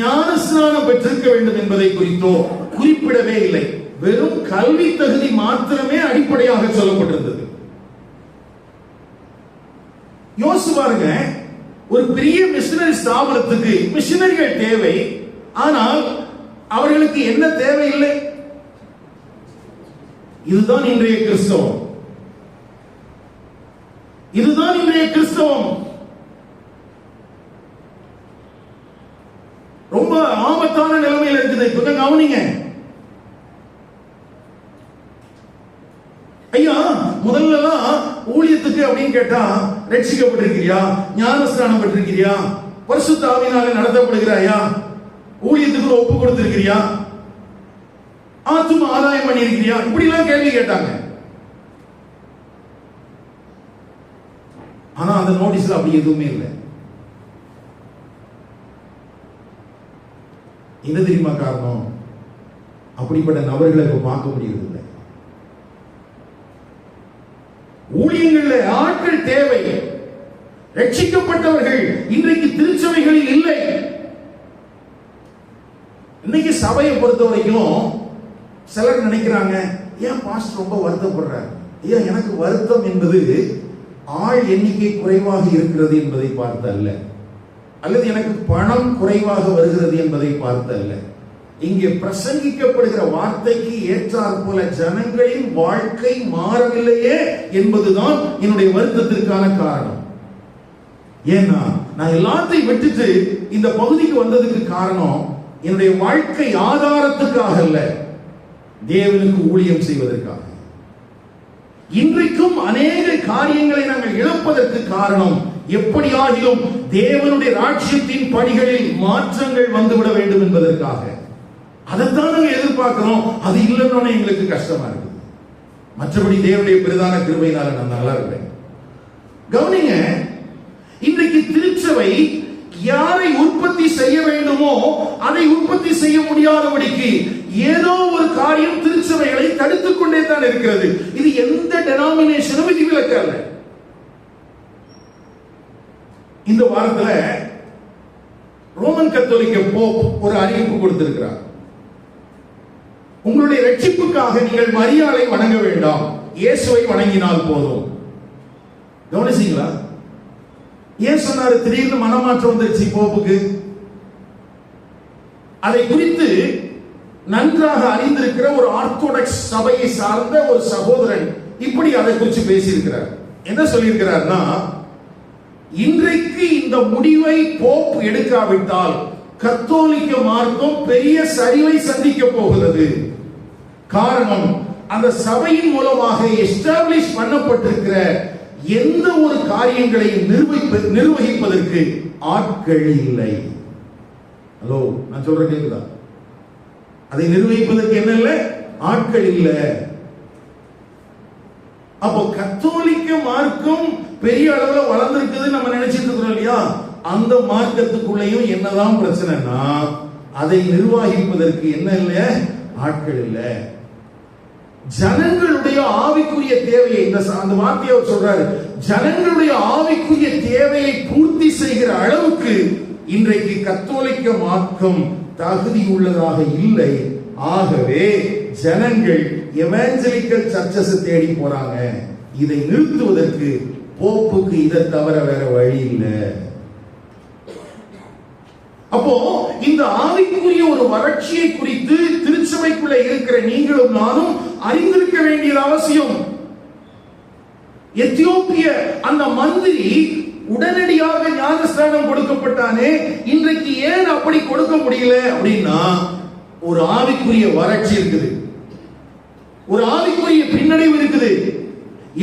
ஞானஸ்நானம் பெற்றிருக்க வேண்டும் என்பதை குறித்தோ குறிப்பிடவே இல்லை. வெறும் கல்வி தகுதி மாத்திரமே அடிப்படையாக சொல்லப்பட்டிருந்தது. யோசிச்சு பாருங்க, ஒரு பெரிய மிஷனரி ஸ்தாபனத்துக்கு மிஷனரிகள் தேவை, ஆனால் அவர்களுக்கு என்ன தேவையில்லை? இதுதான் இன்றைய கிறிஸ்தவம். இதுதான் இன்றைய கிறிஸ்தவம். ரொம்ப ஆபத்தான நிலைமையில் இருக்குது. கொஞ்சம் கவனிங்க. ஐயா, முதல்ல ஊழியத்துக்கு அப்படின்னு கேட்டா ரட்சிக்கப்பட்டிருக்கிறியா, ஞானஸ்நானம் பெற்றிருக்கிறியா, பரிசுத்த ஆவியினாலே நடத்தப்படுகிறாயா, ஊழியத்துக்கு ஒப்பு கொடுத்திருக்கிறியா, ஆத்தும ஆதாயம் பண்ணி இருக்கிறியா, இப்படி எல்லாம் கேள்வி கேட்டாங்க. ஆனா அந்த நோட்டீஸ்ல அப்படி எதுவுமே இல்லை. என்ன தெரியுமா காரணம்? அப்படிப்பட்ட நபர்களை இப்ப பார்க்க முடியவில்லை. ஊழியங்கள்ல ஆட்கள் தேவை. ரட்சிக்கப்பட்டவர்கள் இன்றைக்கு திருச்சபைகளில் இல்லை. இன்னைக்கு சபையை பொறுத்த வரைக்கும் சிலர் நினைக்கிறாங்க, ஏன் பாஸ்டர் ரொம்ப வருத்தப்படுறார்? ஏன் எனக்கு வருத்தம் என்பது ஆள் எண்ணிக்கை குறைவாக இருக்கிறது என்பதை பார்த்து அல்ல, அல்லது எனக்கு பணம் குறைவாக வருகிறது என்பதை பார்த்து அல்ல. இங்கே பிரசங்கிக்கப்படுகிற வார்த்தைக்கு ஏற்றாற் போல ஜனங்களின் வாழ்க்கை மாறவில்லையே என்பதுதான் என்னுடைய வருத்தத்திற்கான காரணம். ஏன்னா நான் எல்லாத்தையும் விட்டுட்டு இந்த பகுதிக்கு வந்ததுக்கு காரணம் என்னுடைய வாழ்க்கை ஆதாரத்துக்காக அல்ல, தேவனுக்கு ஊழியம் செய்வதற்காக. இன்றைக்கும் அநேக காரியங்களை நாங்கள் இழப்பதற்கு காரணம் எப்படியாகிலும் தேவனுடைய ராஜ்யத்தின் படிகளில் மாற்றங்கள் வந்துவிட வேண்டும் என்பதற்காக. அதைத்தான் நாங்கள் எதிர்பார்க்கிறோம். அது இல்லைன்னு எங்களுக்கு கஷ்டமா இருக்குது. மற்றபடி தேவனுடைய பிரதான கிருபையினால நான் நல்லா இருக்கிறேன். கவனிங்க, இன்றைக்கு திருச்சபை யாரை உற்பத்தி செய்ய வேண்டுமோ அதை உற்பத்தி செய்ய முடியாதபடிக்கு ஏதோ ஒரு காரியம் திருச்சபைகளை தடுத்துக் கொண்டே தான் இருக்கிறது. இது எந்த டெனாமினேஷனும் விதிவிலக்கு அல்ல. இந்த வாரத்துல ரோமன் கத்தோலிக்க போப் ஒரு அறிவிப்பு கொடுத்திருக்கிறார். உங்களுடைய ரட்சிப்புக்காக நீங்கள் மரியாதை வணங்க வேண்டாம், இயேசுவை வணங்கினால் போதும். கவனிச்சீங்களா? ஏன் சொன்னாரு? திடீர்னு மனமாற்றம் வந்துருச்சு போப்புக்கு. அதை குறித்து நன்றாக அறிந்திருக்கிற ஒரு ஆர்த்தோடாக்ஸ் சபையை சார்ந்த ஒரு சகோதரன் இப்படி அதை குறித்து பேசியிருக்கிறார். என்ன சொல்லியிருக்கிறார்னா, இன்றைக்கு இந்த முடிவை போப் எடுக்காவிட்டால் கத்தோலிக்க மார்க்கம் பெரிய சரிவை சந்திக்க போகிறது. காரணம், அந்த சபையின் மூலமாக எஸ்டாப்ளிஷ் பண்ணப்பட்டிருக்கிற எந்த ஒரு காரியங்களையும் நிர்வகிப்பதற்கு ஆட்கள் இல்லை. ஹலோ, நான் சொல்ற கேக்குதா? அதை நிர்வகிப்பதற்கு என்ன இல்லை? ஆட்கள் இல்லை. அப்போ கத்தோலிக்க மார்க்கம் பெரிய அளவுல வளர்ந்திருக்குது நம்ம நினைச்சிட்டு இருக்கிறோம் இல்லையா? அந்த மார்க்கத்துக்குள்ளேயும் என்னதான் பிரச்சனைனா, அதை நிர்வகிப்பதற்கு என்ன இல்லை? ஆட்கள் இல்லை. ஜனங்களுடைய ஆவிக்குரிய தேவையை, அந்த வார்த்தையை அவர் சொல்றாரு, ஜனங்களுடைய ஆவிக்குரிய தேவையை பூர்த்தி செய்கிற அளவுக்கு இன்றைக்கு கத்தோலிக்க மார்க்கம் தகுதி உள்ளதாக இல்லை. ஆகவே ஜனங்கள் எவாஞ்சலிக்கல் சர்ச்சஸ் தேடி போறாங்க. இதை நிறுத்துவதற்கு போப்புக்கு இதை தவிர வேற வழி இல்லை. அப்போ இந்த ஆவிக்குரிய ஒரு வறட்சியை குறித்து திருச்சபைக்குள்ள இருக்கிற நீங்களும் நானும் அறிந்திருக்க வேண்டியது அவசியம். எத்தியோப்பிய அந்த மந்திரி உடனடியாக ஞானஸ்நானம் கொடுக்கப்பட்டானே, இன்றைக்கு ஏன் அப்படி கொடுக்க முடியல அப்படின்னா, ஒரு ஆவிக்குரிய வறட்சி இருக்குது, ஒரு ஆவிக்குரிய பின்னடைவு இருக்குது.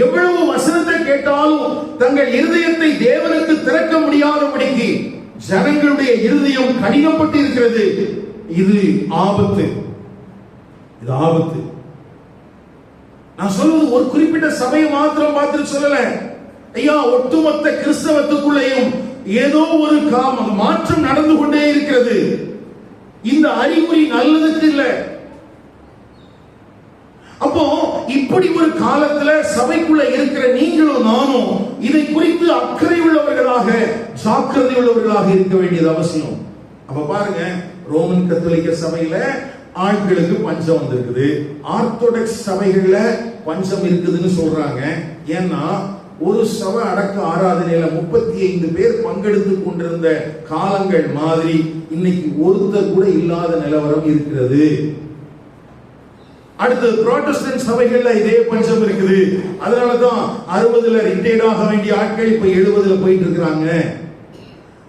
எவ்வளவு வசனத்தை கேட்டாலும் தங்கள் இருதயத்தை தேவனுக்கு திறக்க முடியாதபடிக்கு ஜனங்களுடைய இருதயம் கடினப்பட்டு இருக்கிறது. இது ஆபத்து, இது ஆபத்து. நான் சொல்வது ஒரு குறிப்பிட்ட சபையை மாத்திரம் பார்த்து சொல்லல ஐயா, ஒட்டுமொத்த கிறிஸ்தவத்துக்குள்ளேயும் ஏதோ ஒரு மாற்றம் நடந்து கொண்டே இருக்கிறது. இந்த அறிகுறி நல்லதுக்கு இல்லை. அப்போ இப்படி ஒரு காலத்துல சபைக்குள்ள இருக்கிற நீங்களும் நானும் இதை குறித்து அக்கறை உள்ளவர்களாக, ஜாக்கிரதை உள்ளவர்களாக இருக்க வேண்டியது அவசியம். அப்ப பாருங்க, ரோமன் கத்தோலிக்க சபையில ஆட்களுக்கு பஞ்சம் வந்திருக்குது, ஆர்த்தோடாக்ஸ் சபைகள்ல பஞ்சம் இருக்குதுன்னு சொல்றாங்க. ஏன்னா ஒரு சபை அடக்க ஆராதனையில 35 பேர் பங்கெடுத்துக் கொண்டிருந்த காலங்கள் மாதிரி இன்னைக்கு ஒருத்தர் கூட இல்லாத நிலவரம் இருக்கிறது. அடுத்து புராட்டஸ்டன்ட் சபைகள்ல இதே பஞ்சம் இருக்குது. அதனாலதான் 60ல ரிட்டையர்ட் ஆக வேண்டிய ஆட்கள் இப்ப 70ல போயிட்டு இருக்கிறாங்க.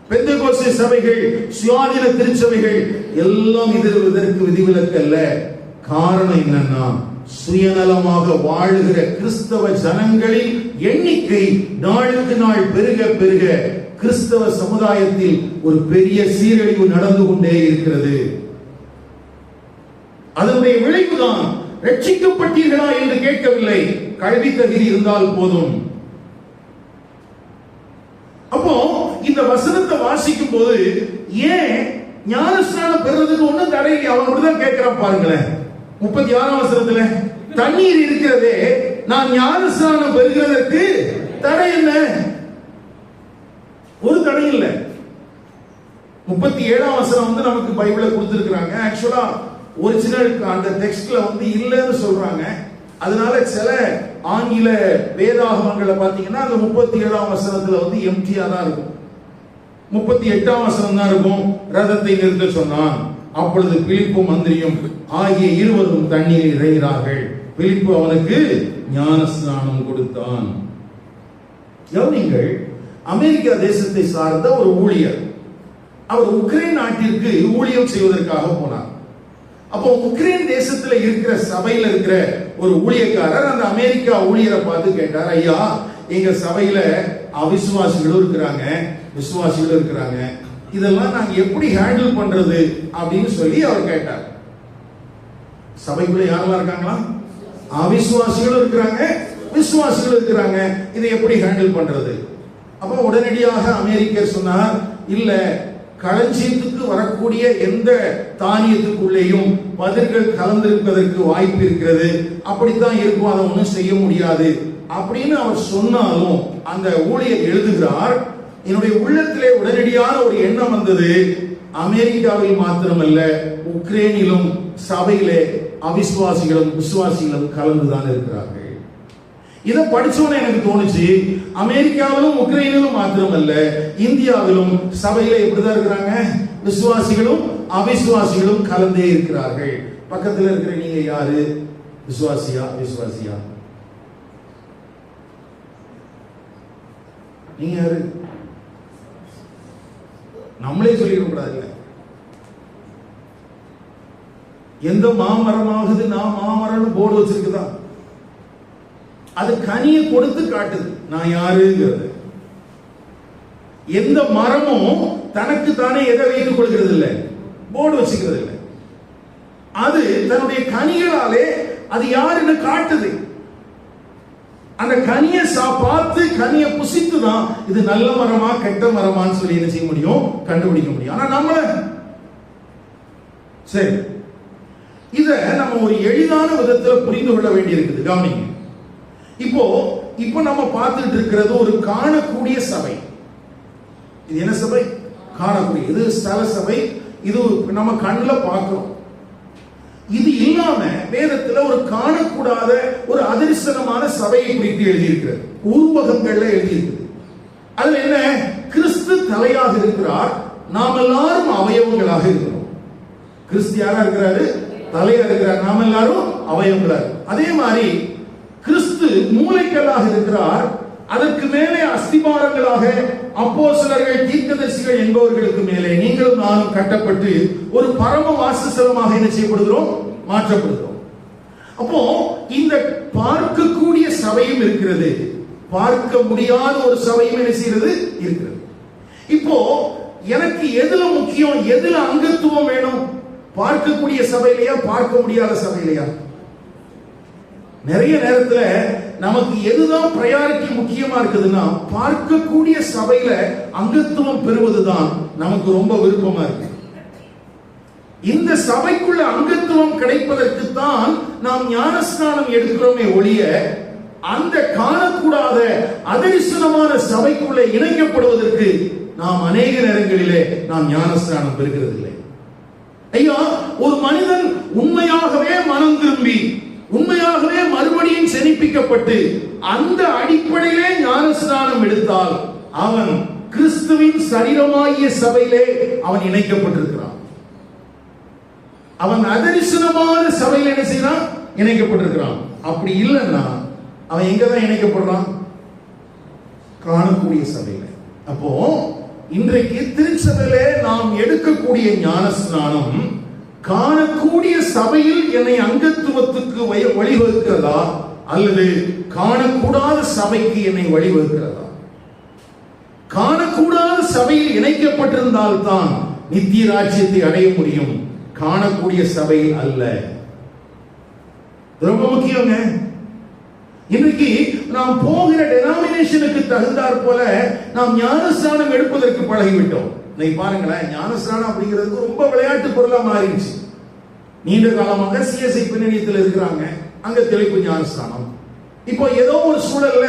பெந்தெகோஸ்தே சபைகள், சுயாதீன திருச்சபைகள் எல்லாம் இதற்கு விதிவிலக்கு அல்ல. காரணம் என்னன்னா, சுயநலமாக வாழுகிற கிறிஸ்தவ ஜனங்களின் எண்ணிக்கை நாளுக்கு நாள் பெருக பெருக கிறிஸ்தவ சமுதாயத்தில் ஒரு பெரிய சீரழிவு நடந்து கொண்டே இருக்கிறது. அதனுடைய விளைவுதான் ரட்சிக்கப்பட்டீர்களா என்று கேட்கவில்லை, கல்வி தகுதி இருந்தால் போதும். அப்போ இந்த வசனத்தை வாசிக்கும் போது ஏன் ஞானஸ்நானம் பெறுறதுக்கு ஒண்ணும் தடை இல்லை, அவன் அப்படிதான் கேட்கிறான் பாருங்களேன். 36ஆம் வசனத்துல தண்ணீர் இருக்கிறதே, நான் ஞானஸ்நானம் பெறுகிறதற்கு தடை என்ன? ஒரு தடை இல்லை. 37ஆம் வசனம் நமக்கு பைபிள கொடுத்திருக்கிறாங்க. ஆக்சுவலா ஒரிஜினல் அந்த டெக்ஸ்ட்ல இல்லைன்னு சொல்றாங்க. அதனால சில ஆங்கில வேதாகமங்களை பாத்தீங்கன்னா அந்த 37ஆம் வசனத்துல எம்டியா தான் இருக்கும். 38ஆம் வசனம் தான் இருக்கும். ரதத்தை நிறுத்த சொன்னான், அப்பொழுது பிலிப்பு மந்திரியும் ஆகிய இருவரும் தண்ணீரில் இறங்கினார்கள். பிலிப்பு அவனுக்கு ஞான ஸ்நானம் கொடுத்தான். கவனிங்கள், அமெரிக்கா தேசத்தை சார்ந்த ஒரு ஊழியர், அவர் உக்ரைன் நாட்டிற்கு ஊழியம் செய்வதற்காக போனார். அப்போ உக்ரைன் தேசத்துல இருக்கிற சபையில இருக்கிற ஒரு ஊழியக்காரர் அந்த அமெரிக்கா ஊழியரை பார்த்து கேட்டார், ஐயா, எங்க சபையில அவிசுவாசிகளும் இருக்கிறாங்க, விசுவாசிகளும் இருக்கிறாங்க, இதெல்லாம் நாங்க எப்படி ஹேண்டில் பண்றது அப்படின்னு சொல்லி அவர் கேட்டார். சபைக்குள்ள யாரெல்லாம் இருக்காங்களா? அவிசுவாசிகளும் இருக்கிறாங்க, விசுவாசிகளும் இருக்கிறாங்க, இதை எப்படி ஹேண்டில் பண்றது? அப்ப உடனடியாக அமெரிக்கர் சொன்னார், இல்ல, களஞ்சியத்துக்கு வரக்கூடிய எந்த தானியத்துக்குள்ளேயும் பதிர்கள் கலந்திருப்பதற்கு வாய்ப்பு இருக்கிறது, அப்படித்தான் இருக்கும், அதை ஒன்றும் செய்ய முடியாது அப்படின்னு அவர் சொன்னாலும் அந்த ஊழியர் எழுதுகிறார், என்னுடைய உள்ளத்திலே உடனடியான ஒரு எண்ணம் வந்தது, அமெரிக்காவில் மாத்திரமல்ல உக்ரைனிலும் சபையிலே அவிசுவாசிகளும் விசுவாசிகளும் கலந்துதான் இருக்கிறார்கள். இதை படிச்சோன்னு எனக்கு தோணுச்சு, அமெரிக்காவிலும் உக்ரைனிலும் மாத்திரமல்ல இந்தியாவிலும் சபையில எப்படிதான் இருக்கிறாங்க, விசுவாசிகளும் அவிசுவாசிகளும் கலந்தே இருக்கிறார்கள். பக்கத்தில் இருக்கிற நீங்க யாரு, விசுவாசியா விசுவாசியா? நீங்க யாரு? நம்மளே சொல்லிட கூடாது. எந்த மாமரமாகுது நான் மாமரம்னு போர்டு வச்சிருக்குதா, அது கனியை கொடுத்து காட்டுது நான் யாருங்கிறது. எந்த மரமும் தனக்கு தானே எதை வைத்துக் கொள்கிறது இல்லை, போர்டு வச்சுக்கிறது இல்லை, அது தன்னுடைய கனிகளாலே அது யாருன்னு காட்டுது. அந்த கனியை பார்த்து கனியை புசித்து தான் இது நல்ல மரமா கெட்ட மரமான்னு சொல்லி என்ன செய்ய முடியும், கண்டுபிடிக்க முடியும். ஆனா நம்மள சரி, இத நம்ம ஒரு எளிதான விதத்துல புரிந்து கொள்ள வேண்டி இருக்குது. கவனிங்க, இப்போ நம்ம பார்த்துட்டு இருக்கிறது ஒரு காணக்கூடிய சபை. இது என்ன சபை? காணக்கூடிய. இது ஸ்தல சபை, இது நம்ம கண்ணில் பார்க்கிறோம். இது இல்லாம வேதத்துல ஒரு காணக்கூடாத ஒரு அதிர்ஷ்டமான சபையை குறித்து எழுதியிருக்கிறது, உருவகங்கள்ல எழுதியிருக்கிறது. அதுல என்ன? கிறிஸ்து தலையாக இருக்கிறார், நாம் எல்லாரும் அவயவங்களாக இருக்கிறோம். கிறிஸ்து யாரா இருக்கிறாரு? தலையா இருக்கிறார், நாம் எல்லாரும் அவயவங்களா. அதே மாதிரி கிறிஸ்து மூளைக்கல்லாக இருக்கிறார், அதற்கு மேலே அஸ்திபாரங்களாக அப்போஸ்தலர்கள், தீர்க்கதரிசிகள் என்பவர்களுக்கு மேலே நீங்களும் நானும் கட்டப்பட்டு ஒரு பரம வாசஸ்தலமாக என்ன செய்யப்படுகிறோம், மாற்றப்படுகிறோம். அப்போ இந்த பார்க்கக்கூடிய சபையும் இருக்கிறது, பார்க்க முடியாத ஒரு சபையும் என்ன செய்யறது இருக்கிறது. இப்போ எனக்கு எதுல முக்கியம், எதுல அங்கத்துவம் வேணும்? பார்க்கக்கூடிய சபையிலையா, பார்க்க முடியாத சபையிலையா? நிறைய நேரத்துல நமக்கு எதுதான் பிரையாரிட்டி முக்கியமா இருக்குதுன்னா, பார்க்கக்கூடிய சபையில அங்கத்துவம் பெறுவதுதான் நமக்கு ரொம்ப விருப்பமா இருக்கு. இந்த சபைக்குள்ள அங்கத்துவம் கிடைப்பதற்கு தான் நாம் ஞானஸ்நானம் எடுக்கிறோமே ஒழிய, அந்த காணக்கூடாத அதரிசனமான சபைக்குள்ள இணைக்கப்படுவதற்கு நாம் அநேக நேரங்களிலே நாம் ஞானஸ்நானம் பெறுகிறது இல்லை. ஐயா, ஒரு மனிதன் உண்மையாகவே மனம் திரும்பி உண்மையாகவே மறுபடியும் செழிப்பிக்கப்பட்டு அந்த அடிப்படையிலே ஞானஸ்நானம் எடுத்தால் அவன் கிறிஸ்துவின் சரீரமாகிய சபையிலே அவன் இணைக்கப்பட்டிருக்கிறான். அவன் அதரிசனமான சபையில் என்ன செய்யறான், இணைக்கப்பட்டிருக்கிறான். அப்படி இல்லைன்னா அவன் எங்கதான் இணைக்கப்படுறான்? காணக்கூடிய சபையில. அப்போ இன்றைக்கு திருச்சபையிலே நாம் எடுக்கக்கூடிய ஞானஸ்நானம் காணக்கூடிய சபையில் என்னை அங்கத்துவத்துக்கு வழிவகுக்கிறதா அல்லது காணக்கூடாத சபைக்கு என்னை வழிவகுக்கிறதா? காணக்கூடாத சபையில் இணைக்கப்பட்டிருந்தால் தான் நித்திய ராஜ்யத்தை அடைய முடியும், காணக்கூடிய சபையில் அல்ல. ரொம்ப முக்கியங்க. இன்றைக்கு நாம் போகிற டெனாமினேஷனுக்கு தகுந்தாற் போல நாம் ஞானஸ்நானம் எடுப்பதற்கு பழகிவிட்டோம். இன்னைக்கு பாருங்களேன், ஞானஸ்நானம் அப்படிங்கிறது ரொம்ப விளையாட்டு பொருளா மாறிடுச்சு. நீண்ட காலமாக சிஎஸ்ஐ பின்னணியத்தில் இருக்கிறாங்க, அங்க தெளிப்பு ஞானஸ்நானம். இப்போ ஏதோ ஒரு சூழல்ல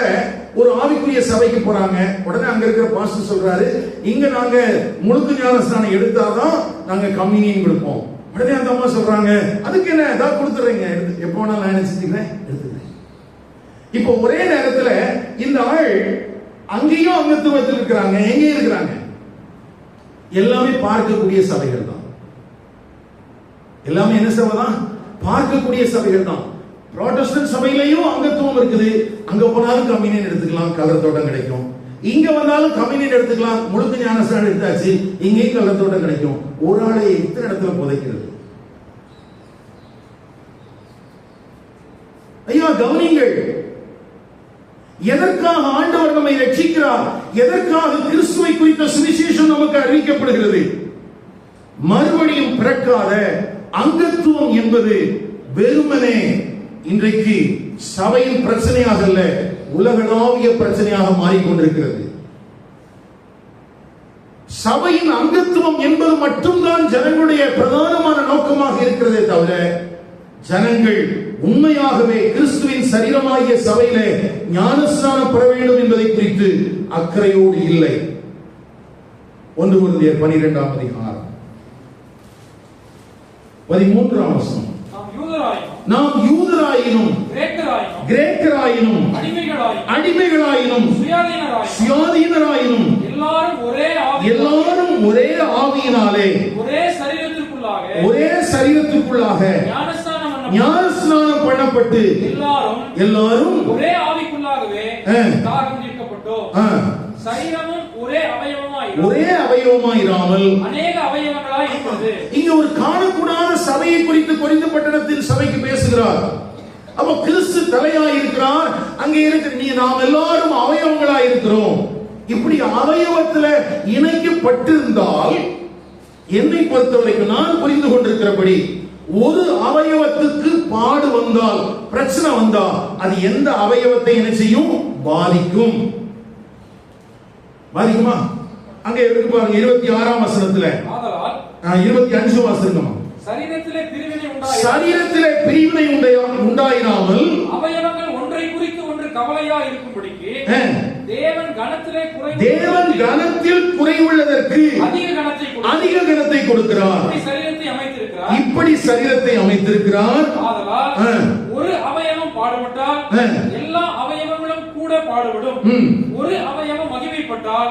ஒரு ஆவிக்குரிய சபைக்கு போறாங்க, உடனே அங்க இருக்கிற பாஸ்டர் சொல்றாரு, இங்க நாங்க முழுக்கு ஞானஸ்நானம் எடுத்தாதான் நாங்க கம்யூனியன் கொடுப்போம். உடனே அந்த அம்மா சொல்றாங்க, அதுக்கு என்ன ஏதாவது கொடுத்துறீங்க, எப்போ நான் நினைச்சிட்டீங்களேன் எடுத்துக்கிறேன். இப்போ ஒரே நேரத்துல இந்த ஆள் அங்கேயும் அங்கத்துவத்தில் இருக்கிறாங்க, எங்கேயும் இருக்கிறாங்க. எல்லாமே பார்க்கக்கூடிய சபைகள் தான். எல்லாமே என்ன சபை தான்? பார்க்கக்கூடிய சபைகள் தான். புராட்டஸ்டன்ட் சபையிலையும் அங்கத்துவம் இருக்குது, அங்க போனாலும் கம்யூனியன் எடுத்துக்கலாம், கலர் தோட்டம் கிடைக்கும். இங்க வந்தாலும் கம்யூனியன் எடுத்துக்கலாம், முழுக்க ஞானஸ்நானம் எடுத்தாச்சு, இங்கேயும் கலர் தோட்டம் கிடைக்கும். ஒரு ஆளை இத்தனை இடத்துல புதைக்கிறது. ஐயா கவனிங்கள், எதற்காக ஆண்டவர் நம்மை ரட்சிக்கிறார்? எதற்காக கிறிஸ்துவை குறித்த சுவிசேஷம் நமக்கு அறிவிக்கப்படுகிறது? மறுபடியும் பிறக்காத அங்கத்துவம் என்பது வெறுமனே இன்றைக்கு சபையின் பிரச்சனையாக அல்ல, உலகளாவிய பிரச்சனையாக மாறிக்கொண்டிருக்கிறது. சபையின் அங்கத்துவம் என்பது மட்டும்தான் ஜனங்களுடைய பிரதானமான நோக்கமாக இருக்கிறதே தவிர, ஜனங்கள் உண்மையாகவே கிறிஸ்துவின் சரீரமாகிய சபையிலே ஞானஸ்நானம் பெற வேண்டும் என்பதை குறித்து அக்கறையோடு இல்லை. 1 கொரிந்தியர் 12ஆம் அதிகாரம் 13ஆம் வசனம். நாம் யூதராயினும் கிரேக்கராயினும் அடிமைகளாயினும் சுயாதீனராயினும் எல்லாரும் ஒரே ஆவியினாலே ஒரே சரீரத்திற்குள்ளாக ஞானஸ்நானம் பண்ணப்பட்டு எல்லாரும் ஒரே ஆவிக்குள்ளாகவே தாகம் தீர்க்கப்பட்டோம். சரீரமும் ஒரே அவயவமாயிராமல் அநேக அவயவங்களாய் இருக்கிறது. இங்க ஒரு காணக்கூடாத சபையை குறித்து கொரிந்து பட்டணத்தின் சபைக்கு பேசுகிறார். அப்ப கிறிஸ்து தலையாய் இருக்கிறார், அங்கே இருக்கிற நாம் எல்லாரும் அவயவங்களாய் இருக்கிறோம். இப்படி அவயவத்துல இணைக்கப்பட்டிருந்தால், என்னை பொறுத்தவரைக்கும் நான் புரிந்து கொண்டிருக்கிறபடி, ஒரு அவயவத்துக்கு பாடு வந்தால், பிரச்சனை வந்தா, அது எந்த அவயவத்தை என்ன செய்யும்? பாதிக்கும். பாதிக்குமா? அங்க எடுத்து பாருங்க 26ஆம் வசனத்துல, 25 வாசிக்கணும். சரீரத்திலே பிரிவினை உண்டாயிராமல் அவயவங்கள் ஒன்றை குறித்து ஒன்று கவலையா இருக்கும்படிக்கு தேவன் கனத்தில் குறைவுள்ளதற்கு அதிக கனத்தை கொடுக்கிறார். இப்படி சரீரத்தை அமைத்திருக்கிறார். ஒரு அவயவம் பாடுபட்டால் எல்லா அவயவங்களும் கூட பாடுபடும். ஒரு அவயவம் மகிமைப்பட்டால்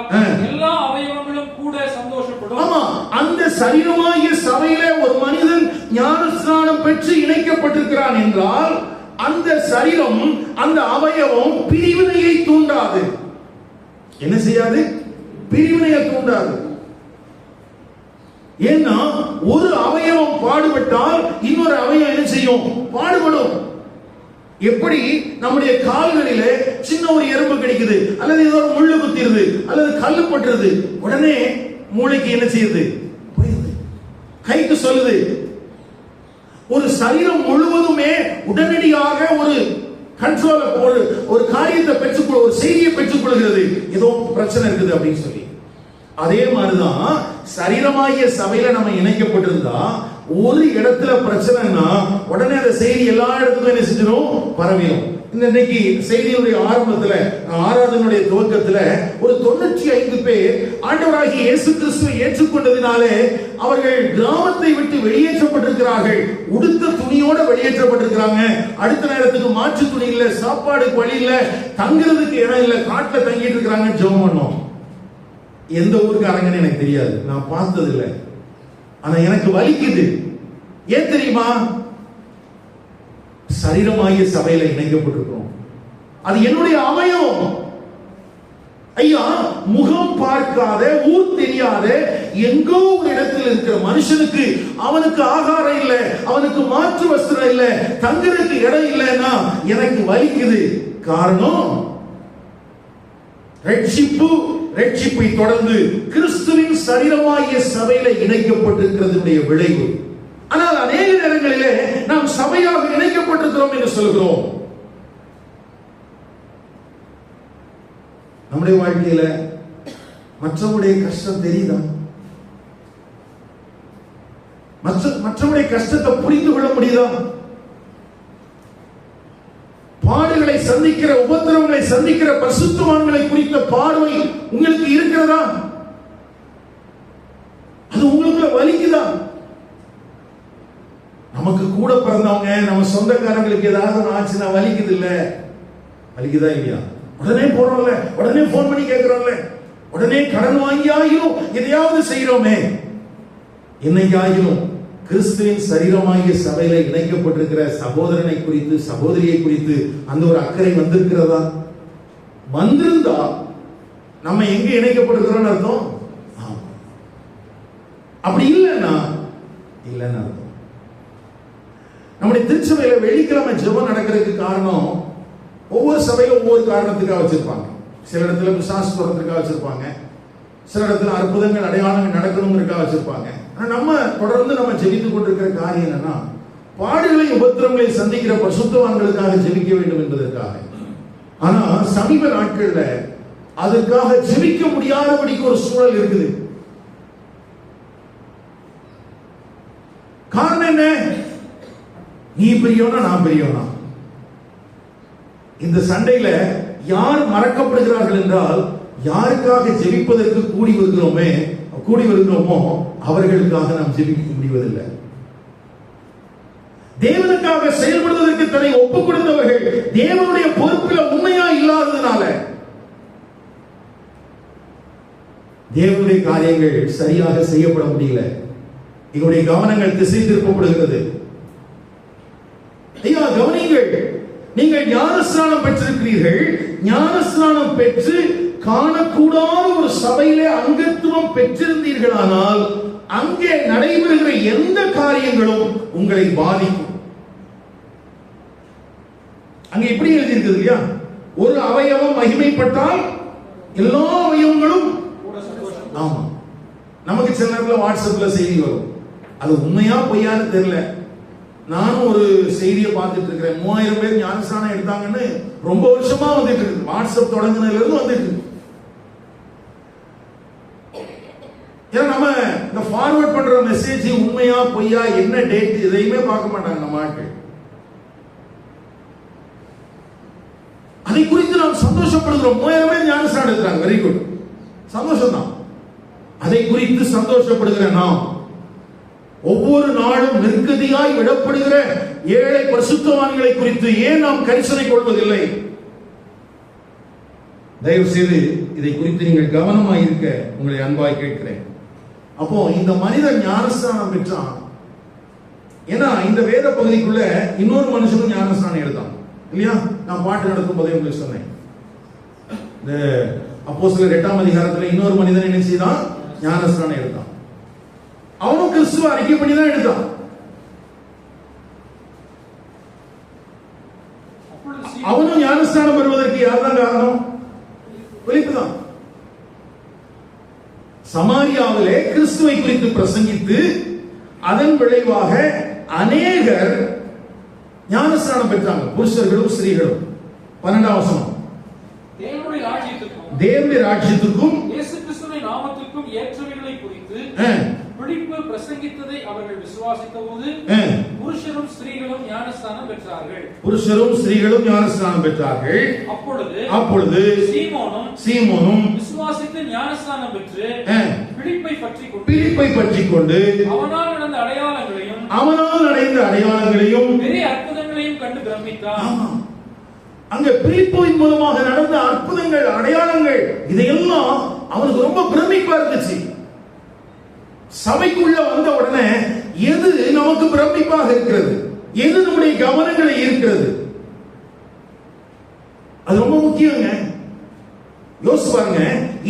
எல்லா அவயவங்களும் கூட சந்தோஷப்படும். ஆமா, அந்த சரீரமாகிய சபையிலே ஒரு மனிதன் ஞானஸ்நானம் பெற்று இணைக்கப்பட்டிருக்கிறான் என்றால், அந்த சரீரம், அந்த அவயவம் பிரிவினையை தூண்டாது. என்ன செய்யாது? பிரிவினையை தூண்டாது. ஏன்னா ஒரு அவயவம் பாடுபட்டால் இன்னொரு அவயவம் என்ன செய்யும்? பாடுபடும். எப்படி நம்முடைய கால்களிலே சின்ன ஒரு எறும்பு கிடைக்குது, அல்லது ஏதோ ஒரு முள்ளு குத்திடுது, அல்லது கல்லு பட்டுறது, உடனே மூளைக்கு என்ன செய்யுது? போயிருது. கைக்கு சொல்லுது. ஒரு சரீரம் முழுவதுமே உடனடியாக ஒரு கண்ட்ரோல், ஒரு காரியத்தை பெற்றுக்கொள்ள, ஒரு செய்தியை பெற்றுக்கொள்கிறது, ஏதோ பிரச்சனை இருக்குது அப்படின்னு சொல்லி. அதே மாதிரிதான் சரீரமாகிய சபையில நம்ம இணைக்கப்பட்டிருந்தா, ஒரு இடத்துல பிரச்சனைனா உடனே அந்த செய்தி எல்லா இடத்துக்கும் என்ன செஞ்சிடும்? பரவிடும். இன்னைக்கு செய்தியுடைய ஆரம்பத்துல, ஆராதனுடைய துவக்கத்துல ஒரு 95 பேர் ஆண்டவராகிய இயேசு கிறிஸ்துவை ஏற்றுக்கொண்டதினாலே அவர்கள் கிராமத்தை விட்டு வெளியேற்றப்பட்டிருக்கிறார்கள். உடுத்த துணியோட வெளியேற்றப்பட்டிருக்கிறாங்க. அடுத்த நேரத்துக்கு மாற்று துணி இல்ல, சாப்பாடுக்கு வழி இல்ல, தங்குறதுக்கு இடம் இல்ல, காட்டுல தங்கிட்டு இருக்கிறாங்க. ஜெபம் பண்ணோம். எந்த ஊருக்காரங்கன்னு எனக்கு தெரியாது, நான் பார்த்தது இல்லை. ஆனா எனக்கு வலிக்குது. ஏன் தெரியுமா? சரீரமாகிய சபையில இணைக்கப்பட்டிருக்கிறோம். அது என்னுடைய அவயவம். ஐயா, முகம் பார்க்காத, ஊர் தெரியாத எங்கோ ஒரு இடத்தில் இருக்கிற மனுஷனுக்கு அவனுக்கு ஆகாரம் இல்லை, அவனுக்கு மாற்று வஸ்திரம் இல்லை, தங்குறதுக்கு இடம் இல்லைன்னா எனக்கு வலிக்குது. காரணம் ரட்சிப்பை தொடர்ந்து கிறிஸ்துவின் சரீரமாகிய சபையில இணைக்கப்பட்டிருக்கிறதுடைய விளைவு. ஆனால் அநேக நேரங்களிலே நாம் சபையாக இணைக்கப்பட்டிருக்கிறோம் என்று சொல்கிறோம். நம்முடைய வாழ்க்கையில மற்றவருடைய கஷ்டம் தெரியுதா? மற்றவருடைய கஷ்டத்தை புரிந்து கொள்ள முடியுதா? பாடுகளை சந்திக்கிற, உபத்திரவங்களை சந்திக்கிற பரிசுத்தவான்களை குறித்த பார்வை உங்களுக்கு இருக்கிறதா? அது உங்களுக்கு வலிக்குதா? நமக்கு கூட பிறந்தவங்க, நம்ம சொந்தக்காரங்களுக்கு ஏதாவது ஆச்சுன்னா வலிக்குது இல்ல? வலிக்குதா இல்லையா? உடனே போறோம்ல, உடனே போன் பண்ணி கேட்கிறோம்ல, உடனே கடன் வாங்கியாயிரும் எதையாவது செய்யறோமே. என்னைக்காயிரும் கிறிஸ்துவின் சரீரமாகிய சபையில இணைக்கப்பட்டிருக்கிற சகோதரனை குறித்து, சகோதரியை குறித்து அந்த ஒரு அக்கறை வந்திருக்கிறதா? வந்திருந்தா நம்ம எங்க இணைக்கப்பட்டிருக்கிறோம் அர்த்தம். அப்படி இல்லைன்னா இல்லைன்னு அர்த்தம். நம்முடைய திருச்சபையில வெள்ளிக்கிழமை ஜெபம் நடக்கிறதுக்கு காரணம், ஒவ்வொரு சபையில ஒவ்வொரு காரணத்துக்காக வச்சிருப்பாங்க. சில இடத்துல விசுவாச தொடர்றதுக்காக வச்சிருப்பாங்க, சில இடத்துல அற்புதங்கள் அடையாளங்கள் நடக்கணுங்கிறதுக்காக வச்சிருப்பாங்க. நம்ம தொடர்ந்து நம்ம ஜெபித்துக் கொண்டிருக்கிற காரியம் என்னன்னா, பாடுகளை உபத்திரங்களை சந்திக்கிற பரிசுத்தவான்களுக்காக ஜெபிக்க வேண்டும் என்பதற்காக. ஆனா சமீப நாட்கள்ல அதற்காக ஜெபிக்க முடியாதபடிக்கு ஒரு சூழல் இருக்குது. காரணம் என்ன? நீ பெரியவனா, நான் பெரியவனா. இந்த சண்டையில யார் மறக்கப்படுகிறார்கள் என்றால், யாருக்காக ஜெபிப்பதற்கு கூடி வருகிறோமோ அவர்களுக்காக நாம் ஜெபிக்க முடிவதில்லை. தேவனுக்காக செயல்படுவதற்கு தன்னை ஒப்புக் கொடுத்தவர்கள் தேவனுடைய பொறுப்பில் உண்மையா இல்லாததுனால தேவனுடைய காரியங்கள் சரியாக செய்யப்பட முடியல. எங்களுடைய கவனங்கள் திசை திருப்பப்படுகிறது. ஐயா கவனிங்கள், நீங்கள் ஞானஸ்நானம் பெற்றிருக்கிறீர்கள். ஞானஸ்நானம் பெற்று காணக்கூடாத ஒரு சபையிலே அங்கத்துவம் பெற்றிருந்தீர்களானால் அங்கே நடைபெறுகிற எந்த காரியங்களும் உங்களை பாதிக்கும். அங்க எப்படி எழுதியிருக்கிறது இல்லையா? ஒரு அவயவம் மகிமைப்பட்டால் எல்லா அவயவங்களும். ஆமா, நமக்கு சில நேரத்தில் வாட்ஸ்அப்ல செய்தி வரும், அது உண்மையா பொய்யான்னு தெரியல. நானும் ஒரு செய்தியை பார்த்துட்டு இருக்கிறேன். 3000 பேர் ஞானஸ்நானம் எடுத்தாங்கன்னு ரொம்ப வருஷமா வந்துட்டு இருக்கு. வாட்ஸ்அப் தொடங்கினதுல இருந்து வந்துட்டு இருக்கு. ஏன்னா நம்ம இந்த ஃபார்வர்ட் பண்ற மெசேஜ் உண்மையா பொய்யா, என்ன டேட், இதையுமே பார்க்க மாட்டாங்க நம்ம ஆட்கள். அதை குறித்து நாம் சந்தோஷப்படுகிறோம். 3000 பேர் ஞானஸ்நானம் எடுக்கிறாங்க, வெரி குட், சந்தோஷம் தான். அதை குறித்து சந்தோஷப்படுகிற நாம் ஒவ்வொரு நாளும் நெருக்கடியாய் விடப்படுகிற ஏழை பரிசுத்தவான்களை குறித்து ஏன் நாம் கரிசனை கொள்வதில்லை? தயவு செய்து இதை குறித்து நீங்கள் கவனமாய் இருக்க உங்களை அன்பாய் கேட்கிறேன். அப்போ இந்த மனிதன் ஞானஸ்நானம் பெற்றான். ஏன்னா இந்த வேத பகுதிக்குள்ள இன்னொரு மனுஷனும் ஞானஸ்நானம் எடுத்தான் இல்லையா? நான் பாட்டு நடக்கும் போதே உங்களுக்கு சொன்னேன். இந்த அப்போஸ்தலர் 8ஆம் அதிகாரத்துல இன்னொரு மனிதன் என்ன செய்தான்? ஞானஸ்நானம் எடுத்தான். அவனும் கிறிஸ்துவ அறிக்கை பண்ணி தான் எடுத்தான். அவனும் ஞானஸ்நானம் பெறுவதற்கு யார்தான் காரணம்? பிலிப்பு தான். சமாரியாவிலே கிறிஸ்துவை குறித்து பிரசங்கித்து அதன் விளைவாக அநேகர் ஞானஸ்நானம் பெற்றாங்க, புருஷர்களும் ஸ்திரீகளும். 12ஆம் வசனம், தேவனுடைய ராஜ்யத்துக்கும் இயேசு கிறிஸ்துவின் நாமத்துக்கும் ஏற்றவைகளை குறித்து பிலிப்பு பிரசங்கித்ததை அவர்கள் விசுவாசித்தபோது புருஷரும் ஸ்திரீகளும் ஞானஸ்நானம் பெற்றார்கள். அப்பொழுது சீமோனும் விசுவாசித்து ஞானஸ்நானம் பெற்று பிலிப்பை பற்றிக் கொண்டு அவனால் நடந்த அடையாளங்களையும் பெரிய அற்புதங்களையும் கண்டு பிரமித்தான். அங்க பிலிப்பின் மூலமாக நடந்த அற்புதங்கள், அடையாளங்கள், இதையெல்லாம் அவனுக்கு ரொம்ப பிரமிப்பா இருந்துச்சு. சபைக்குள்ள வந்த உடனே எது நமக்கு பிரமிப்பாக இருக்கிறது, எது நம்முடைய கவனங்களை இருக்கிறது, அது ரொம்ப முக்கியங்க. யோசிச்சு பாருங்க,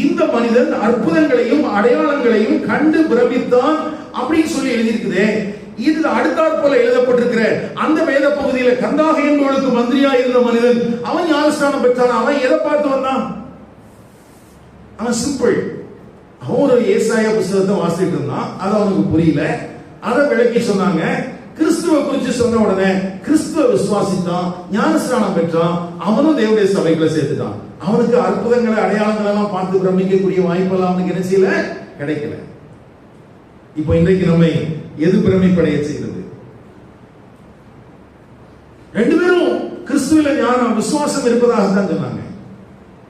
இந்த மனிதன் அற்புதங்களையும் அடையாளங்களையும் கண்டு பிரமித்தான் அப்படின்னு சொல்லி எழுதியிருக்குதே. இது அடுத்தாற் போல எழுதப்பட்டிருக்கிற அந்த வேத பகுதியில கந்தாக என்பவளுக்கு மந்திரியா இருந்த மனிதன் அவன் ஞானஸ்நானம் பெற்றான். அவன் எதை பார்த்து வந்தான்? அவன் சிம்பிள். அவன் ஒரு ஏசாயா புத்தகத்தை வாசிட்டு இருந்தான். அது அவனுக்கு புரியல. அதை விளக்கி சொன்னாங்க. கிறிஸ்துவ குறித்து சொன்ன உடனே கிறிஸ்துவ விசுவாசித்தான், ஞானஸ்நானம் பெற்றான், அவனும் தேவனுடைய சபைகளை சேர்த்துட்டான். அவனுக்கு அற்புதங்களை அடையாளங்கள் எல்லாம் பார்த்து பிரமிக்கக்கூடிய வாய்ப்பெல்லாம் அவனுக்கு என்ன செய்யல, கிடைக்கல. இப்போ இன்றைக்கு நம்மை எது பிரமிப்படைய செய்கிறது? ரெண்டு பேரும் கிறிஸ்துவில ஞானம் விசுவாசம் இருப்பதாகத்தான் சொன்னாங்க.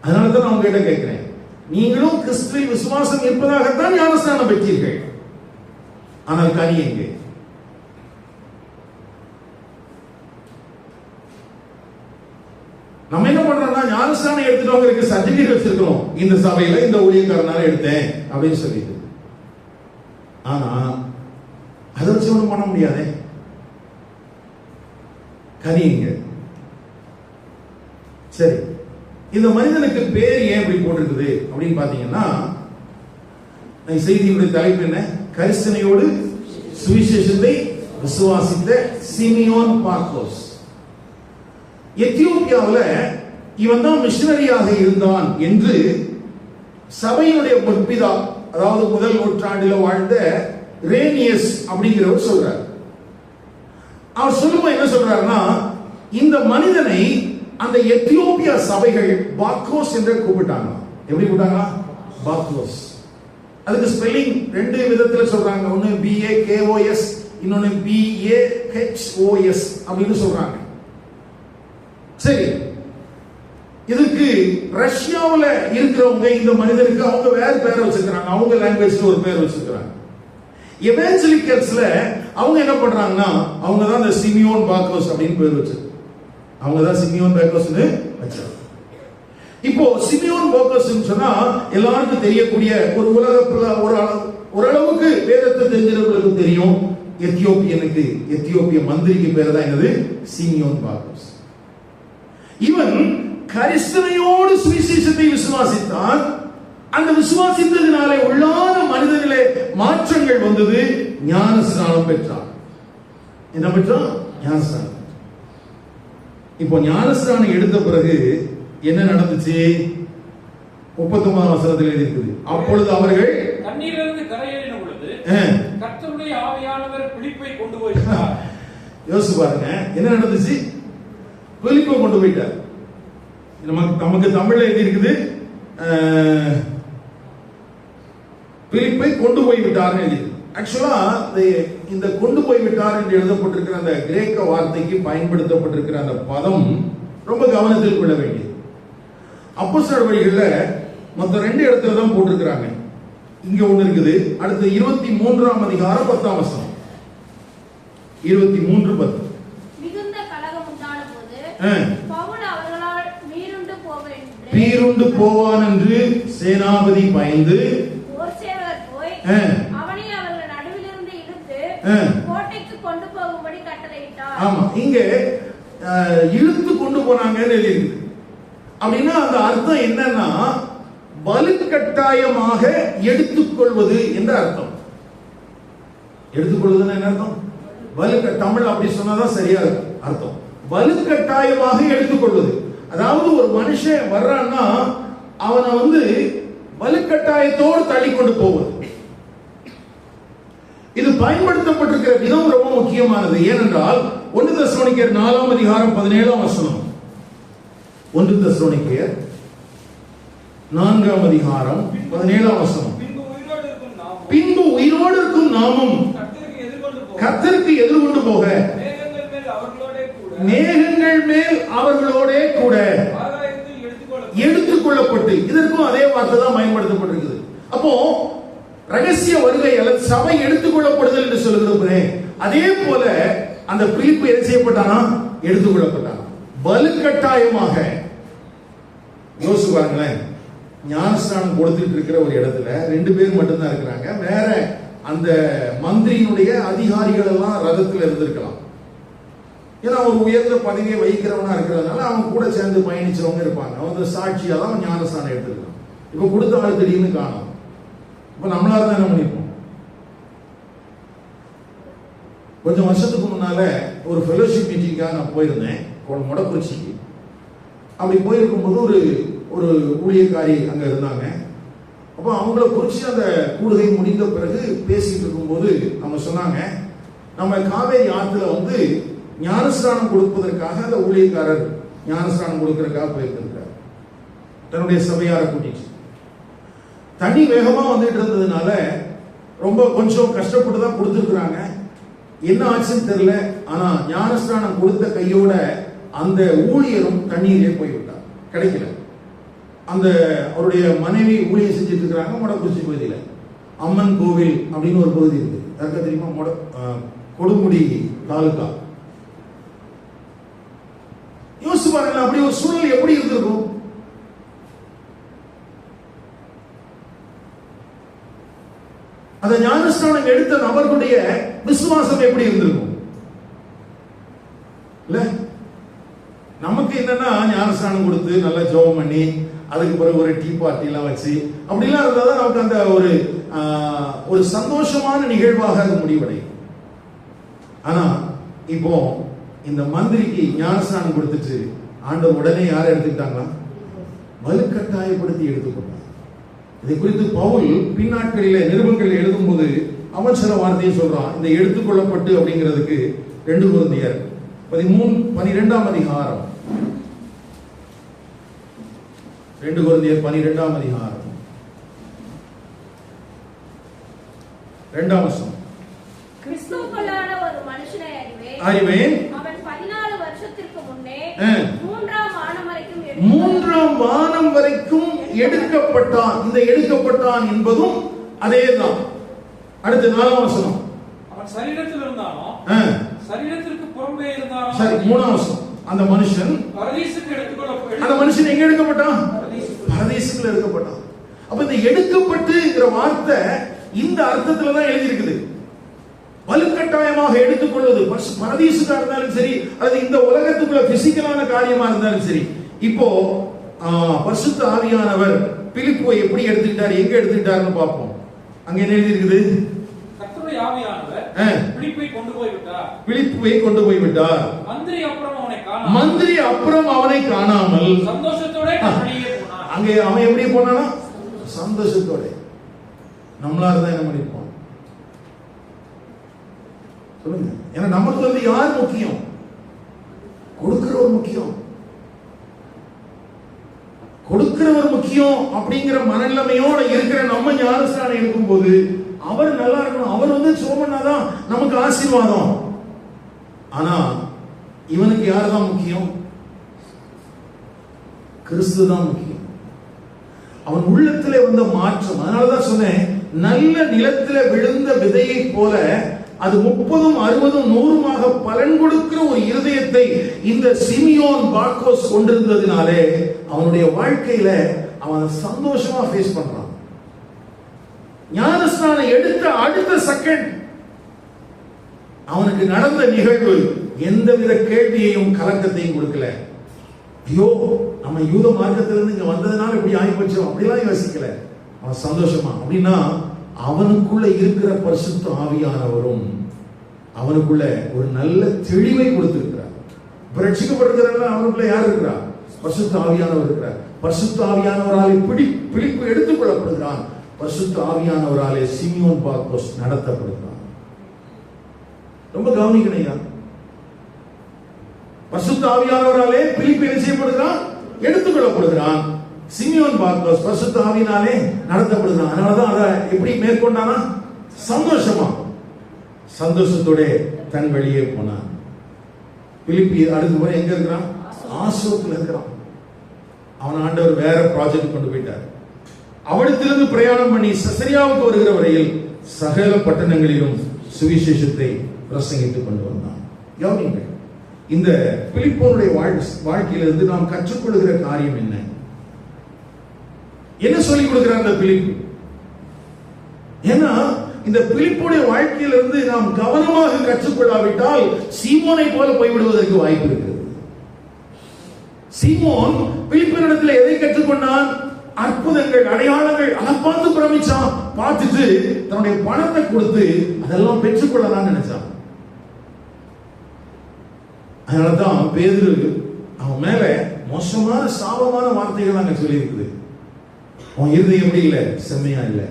அதனாலதான் நான் உங்ககிட்ட கேட்கிறேன், நீங்களும் கிறிஸ்துவில் விசுவாசம் இருப்பதாகத்தான் ஞானஸ்நானம் பெற்றீர்கள். ஆனால் கனி எங்கே? நம்ம என்ன பண்றோம்னா, ஞானஸ்நானம் எடுத்துட்டவங்களுக்கு சர்டிபிகேட் வச்சிருக்கிறோம், இந்த சபையில இந்த ஊழியக்காரனால எடுத்தேன் அப்படின்னு சொல்லிட்டு. ஆனா அதை வச்சு ஒண்ணும் பண்ண முடியாதே. கனிங்க. சரி, இந்த மனிதனுக்கு பேர் ஏன் இப்படி போட்டிருக்குது அப்படின்னு பாத்தீங்கன்னா, செய்தியுடைய தலைப்பு என்ன? கரிசனையோடு சுவிசேஷத்தை விசுவாசித்த சிமியோன் பார்க்கோஸ். எத்தியோப்பியாவில் இவன் தான் மிஷனரியாக இருந்தான் என்று சபையினுடைய முற்பிதா, அதாவது முதல் நூற்றாண்டில் வாழ்ந்த ரேனியஸ் அப்படிங்கிறவர் சொல்றார். அவர் சொல்லும்போது என்ன சொல்றாருன்னா, இந்த மனிதனை அந்த எத்தியோப்பியா சபைகள் பாக்கோஸ் என்று கூப்பிட்டாங்க. எப்படி கூப்பிட்டாங்க? பாக்கோஸ். அதுக்கு ஸ்பெல்லிங் ரெண்டு விதத்துல சொல்றாங்க. ஒன்னு BAKOS, இன்னொன்னு BAHOS அப்படின்னு சொல்றாங்க. சரி, இதுக்கு ரஷ்யாவில் இருக்கிறவங்க இந்த மனிதனுக்கு அவங்க வேற பேர் வச்சிருக்காங்க. அவங்க லாங்குவேஜ்ல ஒரு பேர் வச்சிருக்காங்க. எவாஞ்சலிக்கல்ஸ்ல அவங்க என்ன பண்றாங்கன்னா, அவங்க தான் இந்த சிமியோன் பாக்கோஸ் அப்படின்னு பேர் வச்சிருக்காங்க. அவங்க தான் சிமியோன் பாக்கோஸ்னு வச்சாங்க. இப்போ சிமியோன் பாக்கோஸ் சொன்னா எல்லாருக்கும் தெரியக்கூடிய ஒரு ஓரளவுக்கு வேதத்தை தெரிஞ்சவங்களுக்கு தெரியும். எத்தியோப்பியனுக்கு, எத்தியோப்பிய மந்திரிக்கு பேர் தான் என்னது? சிமியோன் பாக்கோஸ். இவன் கரிசனையோடு சுவிசேஷத்தை விசுவாசித்தான். அந்த விசுவாசித்ததினாலே உள்ளான மனிதனிலே மாற்றங்கள் வந்தது. ஞானஸ்நானம் பெற்றான். என்ன பெற்றான்? ஞானஸ்நானம். இப்போ ஞானஸ்நானம் எடுத்த பிறகு என்ன நடந்துச்சு? 39 வசனத்தில் இருக்குது. அப்பொழுது அவர்கள் தண்ணீரிலிருந்து கரையேறின பொழுது கர்த்தருடைய ஆவியானவர் பிலிப்பை கொண்டு போய்விட்டார். யோசிச்சு பாருங்க, என்ன நடந்துச்சு? பிலிப்பை கொண்டு போயிட்டார். நமக்கு தமிழ்ல எழுதி இருக்குது, பிலிப்பை கொண்டு போய் விட்டார். ஆக்சுவலா இந்த கொண்டு போய் விட்டார் என்று எழுதப்பட்டிருக்கிற அந்த கிரேக்க வார்த்தைக்கு பயன்படுத்தப்பட்டிருக்கிற அந்த பதம் ரொம்ப கவனத்தில் கொள்ள வேண்டியது. அப்போஸ்தலர் வழிகள்ல மொத்தம் 2 இடத்துல தான் போட்டிருக்கிறாங்க. இங்க ஒண்ணு இருக்குது. அடுத்து 23ஆம் அதிகாரம் 10ஆம் வசனம். 23:10. மிகுந்த கலகம் உண்டான போது பவுல் அவர்களால் மீறுண்டு போவான் என்று சேனாபதி பயந்து ஒரு சேவகர் போய் அவனை அவர்கள் நடுவிலிருந்து இழுத்து கோட்டைக்கு கொண்டு போகும்படி கட்டளையிட்டார். ஆமா, இங்க இழுத்து கொண்டு போனாங்கன்னு எழுதியிருக்கு. அப்படின்னா அந்த அர்த்தம் என்னன்னா, வலுக்கட்டாயமாக எடுத்துக்கொள்வது என்ற அர்த்தம். எடுத்துக்கொள்வதுன்னு என்ன அர்த்தம்? தமிழ் அப்படி சொன்னாதான் சரியா இருக்கும் அர்த்தம். வலுக்கட்டாயமாக எடுத்துக்கொள்வது. அதாவது ஒரு மனுஷன் வர்றான்னா அவனை வலுக்கட்டாயத்தோடு தள்ளி கொண்டு போவது. இது பயன்படுத்தப்பட்டிருக்கிற விதம் ரொம்ப முக்கியமானது. ஏனென்றால் 1 தெசலோனிக்கேயர் 4ஆம் அதிகாரம் 17ஆம் வசனம். 1 தெசலோனிக்கேயர் 4ஆம் அதிகாரம் 17ஆம் வசனம். பின்பு உயிரோடு இருக்கும் நாமும் கர்த்தருக்கு எதிர்கொண்டு போக மேகங்கள் மேல் அவர்களோடே கூட எடுத்துக்கொள்ளப்பட்டு, இதற்கும் அதே வார்த்தை தான் பயன்படுத்தப்பட்டிருக்குது. அப்போ ரகசிய வருகை அல்லது சபை எடுத்துக்கொள்ளப்படுதல் என்று சொல்லுகிறேன். அதே போல அந்த பிலிப்பு என்ன செய்யப்பட்டானா? எடுத்துக்கொள்ளப்பட்டான் வலுக்கட்டாயமாக. யோசிச்சு பாருங்களேன், ஞானஸ்நானம் கொடுத்துட்டு இருக்கிற ஒரு இடத்துல 2 பேர் மட்டும்தான் இருக்கிறாங்க. வேற அந்த மந்திரியினுடைய அதிகாரிகள் எல்லாம் ரதத்தில் இருந்திருக்கலாம். ஏன்னா ஒரு உயர்ந்த பதவியை வகிக்கிறவனா இருக்கிறதுனால அவன் கூட சேர்ந்து பயணிச்சவங்க இருப்பாங்க. அவன் சாட்சியா தான் அவன் ஞானஸ்தானம் எடுத்துருக்கான். இப்ப கொடுத்த ஆள் திடீர்னு காணும். இப்ப நம்மளால தான் என்ன பண்ணிருப்போம்? கொஞ்சம் வருஷத்துக்கு முன்னால ஒரு ஃபெலோஷிப் மீட்டிங்காக நான் போயிருந்தேன் மொடக்குறிச்சிக்கு. அப்படி போயிருக்கும் போது ஒரு ஊழியக்காரி அங்க இருந்தாங்க. அப்போ அவங்கள குறிச்சு அந்த கூடுகை முடிந்த பிறகு பேசிட்டு இருக்கும்போது அவங்க சொன்னாங்க, நம்ம காவேரி ஆத்துல வந்து ஞானஸ்நானம் கொடுப்பதற்காக அந்த ஊழியக்காரர் ஞானஸ்நானம் கொடுக்கறதுக்காக போயிருந்திருக்கார் தன்னுடைய சபையாரை கூட்டிட்டு. தண்ணி வேகமா வந்துட்டு இருந்ததுனால ரொம்ப கொஞ்சம் கஷ்டப்பட்டு தான் கொடுத்துருக்குறாங்க. என்ன ஆச்சுன்னு தெரியல. ஆனா ஞானஸ்நானம் கொடுத்த கையோட அந்த ஊழியரும் தண்ணீரே போய்விட்டார், கிடைக்கல. அந்த அவருடைய மனைவி ஊழியம் செஞ்சுட்டு இருக்கிறாங்க மொடக்குறிச்சி பகுதியில. அம்மன் கோவில் அப்படின்னு ஒரு பகுதி இருக்கு, யாருக்கா தெரியுமா? கொடுமுடி தாலுகா. யோசிச்சு பாருங்க, அப்படி ஒரு சூழல் எப்படி இருந்திருக்கும்? அந்த ஞானஸ்நானம் எடுத்த நபர்களுடைய விசுவாசம் எப்படி இருந்திருக்கும்? இல்ல, நமக்கு என்னன்னா ஞானஸ்நானம் கொடுத்து நல்லா ஜெபம் பண்ணி அதுக்கு பிறகு ஒரு டீ பார்ட்டி எல்லாம் வச்சு அப்படிலாம் இருந்தாதான் நமக்கு அந்த ஒரு சந்தோஷமான நிகழ்வாக அது முடிவடையும். ஆனா இப்போ இந்த மந்திரிக்கு ஞானஸ்நானம் கொடுத்துட்டு ஆண்டவர் உடனே யாரை எடுத்துக்கிட்டாங்களா? வலுக்கட்டாயப்படுத்தி எடுத்துக்கொண்டார். இதை குறித்து பவுல் பின்னாட்களில நிருபங்கள் எழுதும் போது அவன் சில வார்த்தையை சொல்றான். இந்த எடுத்துக்கொள்ளப்பட்டு அப்படிங்கிறதுக்கு 2 கொரிந்தியர் 12ஆம் அதிகாரம் 2 கொரிந்தியர் 12ஆம் அதிகாரம் 2ஆம் வசனம். கிறிஸ்துவுக்குள்ளான ஒரு மனுஷனை அறிவேன், அவன் 14 வருஷத்திற்கு முன்னே 3ஆம் வானம் வரைக்கும் எடுக்கப்பட்டான். இந்த எடுக்கப்பட்டான் என்பதும் அதேதான். அடுத்து 4ஆம் வசனம். அவன் சரீரத்தில் இருந்தானோ, சரீரத்திற்கு புறம்பே இருந்தானோ. சரி, 3ஆம் வசனம். அந்த மனுஷன் பரதீசுக்கு எடுத்துக்கொள்ளப்பட்டான். அந்த மனுஷன் எங்க எடுக்கப்பட்டான்? பரதீசுக்குள்ள எடுக்கப்பட்டான். அப்ப இந்த எடுக்கப்பட்டுங்கிற வார்த்தை இந்த அர்த்தத்துல தான் எழுதி இருக்குது. வலுக்கட்டாயமாக எடுத்துக்கொள்வது பரதீசுக்கா இருந்தாலும் சரி, அல்லது இந்த உலகத்துக்குள்ள பிசிக்கலான காரியமா இருந்தாலும் சரி. இப்போ பரிசுத்த ஆவியானவர் பிலிப்பை எப்படி எடுத்துக்கிட்டார், எங்க எடுத்துக்கிட்டாருன்னு பார்ப்போம். அங்க என்ன எழுதி இருக்குது? கர்த்தருடைய ஆவியானவர் பிலிப்பை கொண்டு போய் விட்டார். பிலிப்பை கொண்டு போய் விட்டார். மந்திரி அப்புறம் அவனை காணாமல் சந்தோஷத்தோட வெளியே போனான். அங்கே அவன் எப்படி போனானா? சந்தோஷத்தோட. நம்மளா இருந்தா என்ன பண்ணிருப்போம் சொல்லுங்க? ஏன்னா நமக்கு வந்து யார் முக்கியம்? கொடுக்கிறவர் முக்கியம். கொடுக்கிறவர் முக்கியம் அப்படிங்கிற மனநிலைமையோட இருக்கிற நம்ம ஞானஸ்நானம் இருக்கும் போது அவர் நல்லா இருக்கணும், அவர் வந்து சோமனாதான் நமக்கு ஆசீர்வாதம். ஆனா இவனுக்கு யார் தான் முக்கியம்? கிறிஸ்து தான் முக்கியம். அவன் உள்ளத்திலே வந்த மாற்றம். அதனாலதான் சொன்னேன், நல்ல நிலத்திலே விழுந்த விதையை போல அது 30, 60, 100 பலன் கொடுக்கிற ஒரு இருதயத்தை இந்த சிமியோன் பார்க்கோஸ் கொண்டிருந்ததினாலே அவனுடைய வாழ்க்கையில அவன் சந்தோஷமா ஃபேஸ் பண்றான். ஞானஸ்நானம் எடுத்த அடுத்த செகண்ட் அவனுக்கு நடந்த நிகழ்வு எந்தவித கேள்வியையும் கலக்கத்தையும் கொடுக்கல. ஐயோ, நம்ம யூத மார்க்கத்திலிருந்து இங்க வந்ததுனால இப்படி ஆகிப்போச்சோம் அப்படிலாம் யோசிக்கல. அவன் சந்தோஷமா. அப்படின்னா அவனுக்குள்ள இருக்கிற பரிசுத்த ஆவியானவரும் அவனுக்குள்ள ஒரு நல்ல தெளிவை கொடுத்திருக்கிறார். ரட்சிக்கப்பட்டிருக்கிறார். அவனுக்குள்ள யார் இருக்கிறார்? பரிசுத்த ஆவியானவர் இருக்கிறார். பரிசுத்த ஆவியானவராலே பிலிப்பு எடுத்துக் கொள்ளப்படுகிறான். பரிசுத்த ஆவியானவராலே சிமியோன் பார்க்கோஸ் நடத்தப்படுகிறான். ரொம்ப கவனிக்கணையா. பரிசுத்த ஆவியானவராலே பிலிப்பு என்ன செய்யப்படுகிறான்? எடுத்துக் கொள்ளப்படுகிறான். சிமியோன் பார்க்கோஸ் பரிசுத்த ஆவியினாலே நடத்தப்படுகிறான். அதனாலதான் அதை எப்படி மேற்கொண்டானா? சந்தோஷமா, சந்தோஷத்தோட தன் வெளியே போனான். பிலிப்பி அடுத்த முறை எங்க இருக்கிறான்? ஆசோத்துல இருக்கிறான். அவன் ஆண்டவர் வேற ப்ராஜெக்ட் கொண்டு போயிட்டார். அவனிடத்திலிருந்து பிரயாணம் பண்ணி செசரியாவுக்கு வருகிற வரையில் சகல பட்டணங்களிலும் சுவிசேஷத்தை பிரசங்கித்துக் கொண்டு வந்தான். கவனிங்கள், இந்த பிலிப்போனுடைய வாழ்க்கையிலிருந்து நாம் கற்றுக்கொள்கிற காரியம் என்ன? என்ன சொல்லிக் கொடுக்கிறார் அந்த பிலிப்பு? ஏன்னா இந்த பிலிப்புடைய வாழ்க்கையிலிருந்து நாம் கவனமாக கற்றுக்கொள்ளாவிட்டால் சீமோனை போல போய்விடுவதற்கு வாய்ப்பு இருக்கிறது. சீமோன் பிலிப்பினிடத்தில் எதை கற்றுக்கொண்டான்? அற்புதங்கள், அடையாளங்கள், அதை பார்த்து பிரமிச்சான். பார்த்துட்டு தன்னுடைய பணத்தை கொடுத்து அதெல்லாம் பெற்றுக்கொள்ளலாம்னு நினைச்சான். அதனாலதான் பேதுரு அவன் மேல மோசமான சாபமான வார்த்தைகள் அங்க சொல்லி இருக்குது. அவன் இருதயம் எப்படி இல்ல? செம்மையா இல்ல.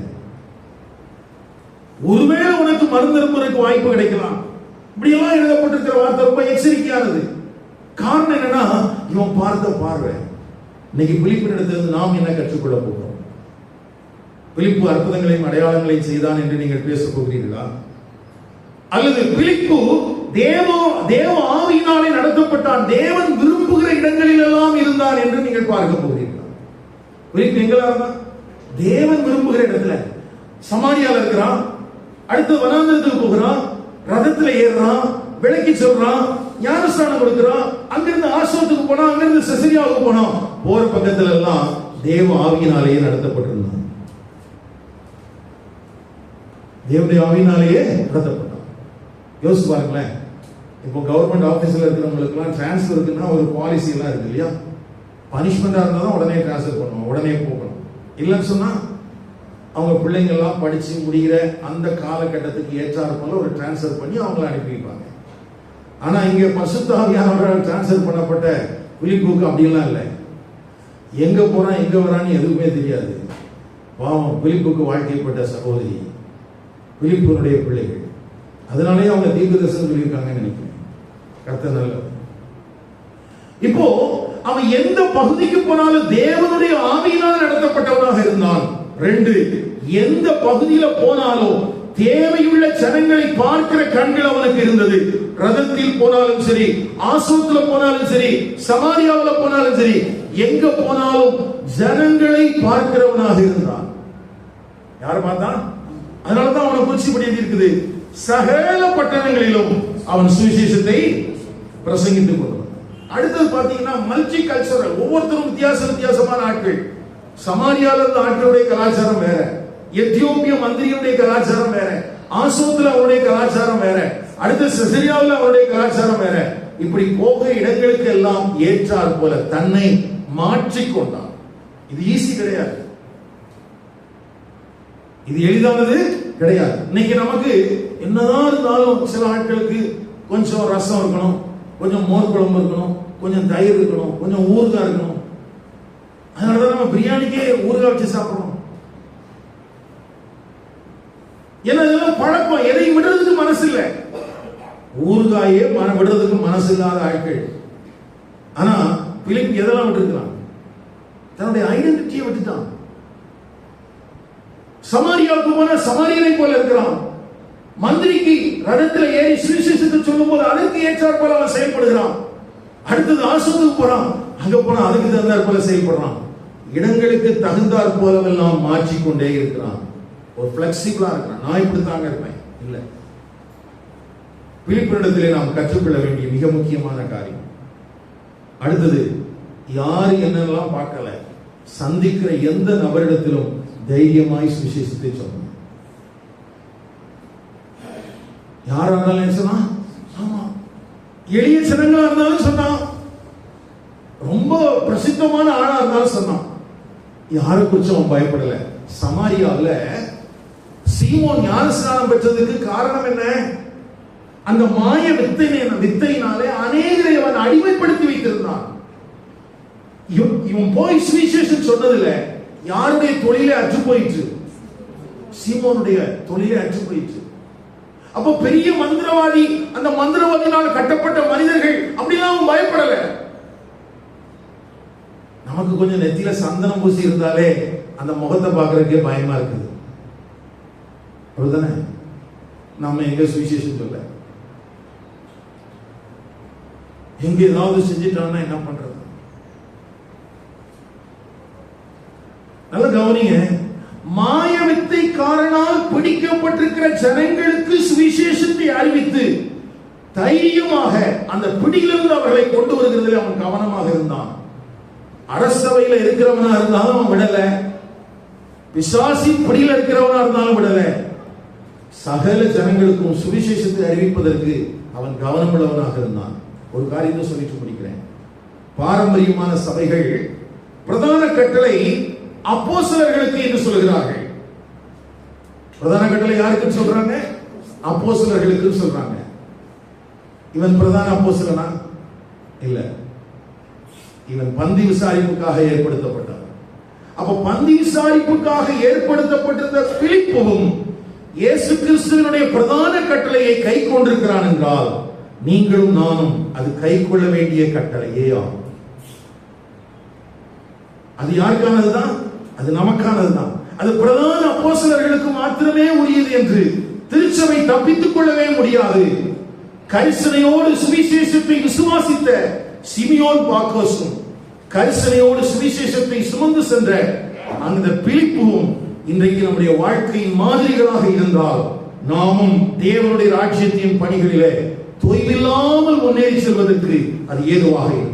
ஒருவேளை உனக்கு மருந்திருப்பதற்கு வாய்ப்பு கிடைக்கலாம். இப்படி எல்லாம் எழுதப்பட்டிருக்கிற வார்த்தை ரொம்ப எச்சரிக்கையானது. காரணம் என்னன்னா, இவன் பார்த்த பார்வை. இன்னைக்கு பிலிப்பினிடத்திலிருந்து நாம் என்ன கற்றுக்கொள்ள போகிறோம்? பிலிப்பு அற்புதங்களையும் அடையாளங்களையும் செய்தான் என்று நீங்கள் பேச போகிறீர்களா? அல்லது பிலிப்பு தேவ ஆவியினாலே நடத்தப்பட்டான், தேவன் விரும்புகிற இடங்களில் எல்லாம் இருந்தான் என்று நீங்கள் பார்க்க போகிறீர்களா? பிலிப்பு எங்களா இருந்தான்? தேவன் விரும்புகிற இடத்துல. சமாரியால இருக்கிறான், அடுத்து வனாந்தரத்துக்கு போகிறான், ரதத்துல ஏறுறான், விளக்கி சொல்றான், ஞானஸ்தானம் கொடுக்கிறான், அங்கிருந்து ஆசோத்துக்கு போனா, அங்கிருந்து செசரியாவுக்கு போனான். போற பக்கத்துல எல்லாம் தேவ ஆவியினாலேயே நடத்தப்பட்டிருந்தான். தேவனுடைய ஆவியினாலேயே நடத்தப்பட்டான். யோசிச்சு பாருங்களேன். இப்போ கவர்மெண்ட் ஆபீஸ்ல இருக்கிறவங்களுக்கு எல்லாம் டிரான்ஸ்பர் இருக்குன்னா ஒரு பாலிசி எல்லாம் இருக்கு இல்லையா? பனிஷ்மெண்டா இருந்தா தான் உடனே டிரான்ஸ்பர் பண்ணுவோம், உடனே போகணும். இல்லைன்னு சொன்னா அவங்க பிள்ளைங்க எல்லாம் படிச்சு முடிகிற அந்த காலகட்டத்துக்கு ஏற்றாறு போல ஒரு டிரான்ஸ்பர் பண்ணி அவங்கள அனுப்பி வைப்பாங்க. ஆனா இங்க பரிசுத்த ஆவியானவரால் டிரான்ஸ்பர் பண்ணப்பட்ட பிலிப்புக்கு அப்படியெல்லாம் இல்லை. எங்க போறான் எங்க வரான்னு எதுவுமே தெரியாது. பாவம் பிலிப்புக்கு வாழ்க்கைப்பட்ட சகோதரி, பிலிப்புனுடைய பிள்ளைகள். அதனாலேயே அவங்க தீர்க்கதரிசனம் சொல்லியிருக்காங்கன்னு நினைக்கிறேன். கர்த்தர் நல்லவர். இப்போ அவன் எந்த பகுதிக்கு போனாலும் தேவனுடைய ஆவியினால் நடத்தப்பட்டவனாக இருந்தான். 2, எந்த பகுதியில போனாலும் தேவையுள்ள ஜனங்களை பார்க்கிற கண்கள் அவனுக்கு இருந்தது. ரதத்தில் போனாலும் சரி, ஆசோத்துல போனாலும் சரி, சமாரியாவுல போனாலும் சரி, எங்க போனாலும் ஜனங்களை பார்க்கிறவனாக இருந்தான். யார் பார்த்தான்? அதனாலதான் அவனை குறிச்சு இப்படி இருக்குது, சகல பட்டணங்களிலும் அவன் சுவிசேஷத்தை பிரசங்கித்துக் கொண்டான். அடுத்தது பாத்தீங்கன்னா மல்டி கல்ச்சரல். ஒவ்வொருத்தரும் வித்தியாசமான ஆட்கள். சமாரியால இருந்த ஆட்களுடைய கலாச்சாரம் வேற, எத்தியோப்பிய மந்திரியுடைய கலாச்சாரம் வேற, ஆசோத்துல அவருடைய கலாச்சாரம் வேற, அடுத்து செசரியாவில் அவருடைய கலாச்சாரம் வேற. இப்படி போக இடங்களுக்கு எல்லாம் ஏற்றார் போல தன்னை மாற்றிக்கொண்டான். இது ஈஸி கிடையாது, இது எளிதானது கிடையாது. இன்னைக்கு நமக்கு என்னதான் இருந்தாலும் சில ஆட்களுக்கு கொஞ்சம் ரசம் இருக்கணும், கொஞ்சம் மோர் குழம்பு இருக்கணும், கொஞ்சம் தயிர் இருக்கணும், கொஞ்சம் ஊறுகாய் இருக்கணும். அதனாலதான் நம்ம பிரியாணிக்கே ஊறுகாய் வச்சு சாப்பிடணும். ஏன்னா இதெல்லாம் பழக்கம். எதையும் விடுறதுக்கு மனசு இல்லை. ஊறுகாயே விடுறதுக்கு மனசு இல்லாத ஆட்கள். ஆனா பிலிப் எதெல்லாம் விட்டுருக்கிறான்? தன்னுடைய ஐடென்டிட்டியை விட்டுட்டான். சமாரியாவுக்கு போன சமாரியனை போல இருக்கிறான். மந்திரிக்கு ரதத்தில் ஏறி சுவிசேஷத்தை சொல்லும் போது அதற்கு ஏற்றார் போல அவன் செயல்படுகிறான். அடுத்தது ஆசோத்துக்கு போறான், அங்க போனா அதுக்கு தகுந்தாற் போல செயல்படுறான். இடங்களுக்கு தகுந்தாற் போலவெல்லாம் மாற்றிக்கொண்டே இருக்கிறான். ஒரு பிளெக்சிபிளா இருக்கிறான். நான் இப்படித்தாங்க இருப்பேன் இல்ல. பிலிப்பினிடத்திலே நாம் கற்றுக்கொள்ள வேண்டிய மிக முக்கியமான காரியம். அடுத்தது, யாரு என்னெல்லாம் பார்க்கல, சந்திக்கிற எந்த நபரிடத்திலும் தைரியமாய் சுவிசேஷத்தை சொன்னான். யாரா இருந்தாலும் சொன்னா, ஆமா, எளிய ஜனங்களா இருந்தாலும் சொன்னான், ரொம்ப பிரசித்தமான ஆளா இருந்தாலும் சொன்னான். யாரை குறிச்சும் அவன் பயப்படல. சமாரியாவில் சீமோன் ஞானஸ்நானம் பெற்றதுக்கு காரணம் என்ன? அந்த மாய வித்தையினாலே அநேகரை அவன் அடிமைப்படுத்தி வைத்திருந்தான். இவன் போய் சுவிசேஷம் சொன்னதுல யாருடைய தொழிலே அற்று போயிற்று? சீமோனுடைய தொழிலே அற்று போயிற்று. அப்போ பெரிய மந்திரவாதி, அந்த மந்திரவாதினால் கட்டப்பட்ட மனிதர்கள் அப்படிலாம் அவன் பயப்படல. நமக்கு கொஞ்சம் நெத்தியில சந்தனம் பூசி இருந்தாலே அந்த முகத்தை பார்க்கறதுக்கே பயமா இருக்குது. அப்படிதானே? நம்ம எங்க சுவிசேஷம் சொல்ல, எங்க ஏதாவது செஞ்சிட்டான்னா என்ன பண்றது? நல்ல கவனிங்க. மாய வித்தைக்காரனால் பிடிக்கப்பட்டிருக்கிற ஜனங்களுக்கு சுவிசேஷத்தை அறிவித்து தைரியமாக அந்த பிடியிலிருந்து அவர்களை கொண்டு வருகிறதில் அவன் கவனமாக இருந்தான். அரசவையில இருக்கிறவனா இருந்தாலும் அவன் விடல, பிசாசி பிடியில இருக்கிறவனா இருந்தாலும் விடல. சகல ஜனங்களுக்கும் சுவிசேஷத்தை அறிவிப்பதற்கு அவன் கவனமுள்ளவனாக இருந்தான். ஒரு காரியத்தை சொல்லிட்டு முடிக்கிறேன். பாரம்பரியமான சபைகள் பிரதான கட்டளை அப்போஸ்தலர்களுக்கு என்று சொல்கிறார்கள். பிரதான கட்டளை யாருக்கு சொல்றாங்க? அப்போஸ்தலர்களுக்கு சொல்றாங்க. இவன் பிரதான அப்போஸ்தலனா? இல்ல, இவன் பந்தி விசாரிப்புக்காக ஏற்படுத்தப்பட்டான். அப்ப பந்தி விசாரிப்புக்காக ஏற்படுத்தப்பட்டிருந்த பிலிப்புவும் இயேசு கிறிஸ்துவினுடைய பிரதான கட்டளையை கை கொண்டிருக்கிறான் என்றால் நீங்களும் நானும் அது கை கொள்ள வேண்டிய கட்டளையே ஆகும். அது யாருக்கானதுதான்? அது நமக்கானதுதான். அது பிரதான அப்போஸ்தலர்களுக்கு மாத்திரமே உரியது என்று திருச்சபை தப்பித்துக் கொள்ளவே முடியாது. கரிசனையோடு சுவிசேஷத்தை விசுவாசித்த சிமியோன் பாக்கோசும் கரிசனையோடு சுவிசேஷத்தை சுமந்து சென்ற அந்த பிலிப்புவும் இன்றைக்கு நம்முடைய வாழ்க்கையின் மாதிரிகளாக இருந்தால் நாமும் தேவனுடைய ராஜ்யத்தின் பணிகளிலே தொய்வில்லாமல் முன்னேறி செல்வதற்கு அது ஏதுவாக இருக்கும்.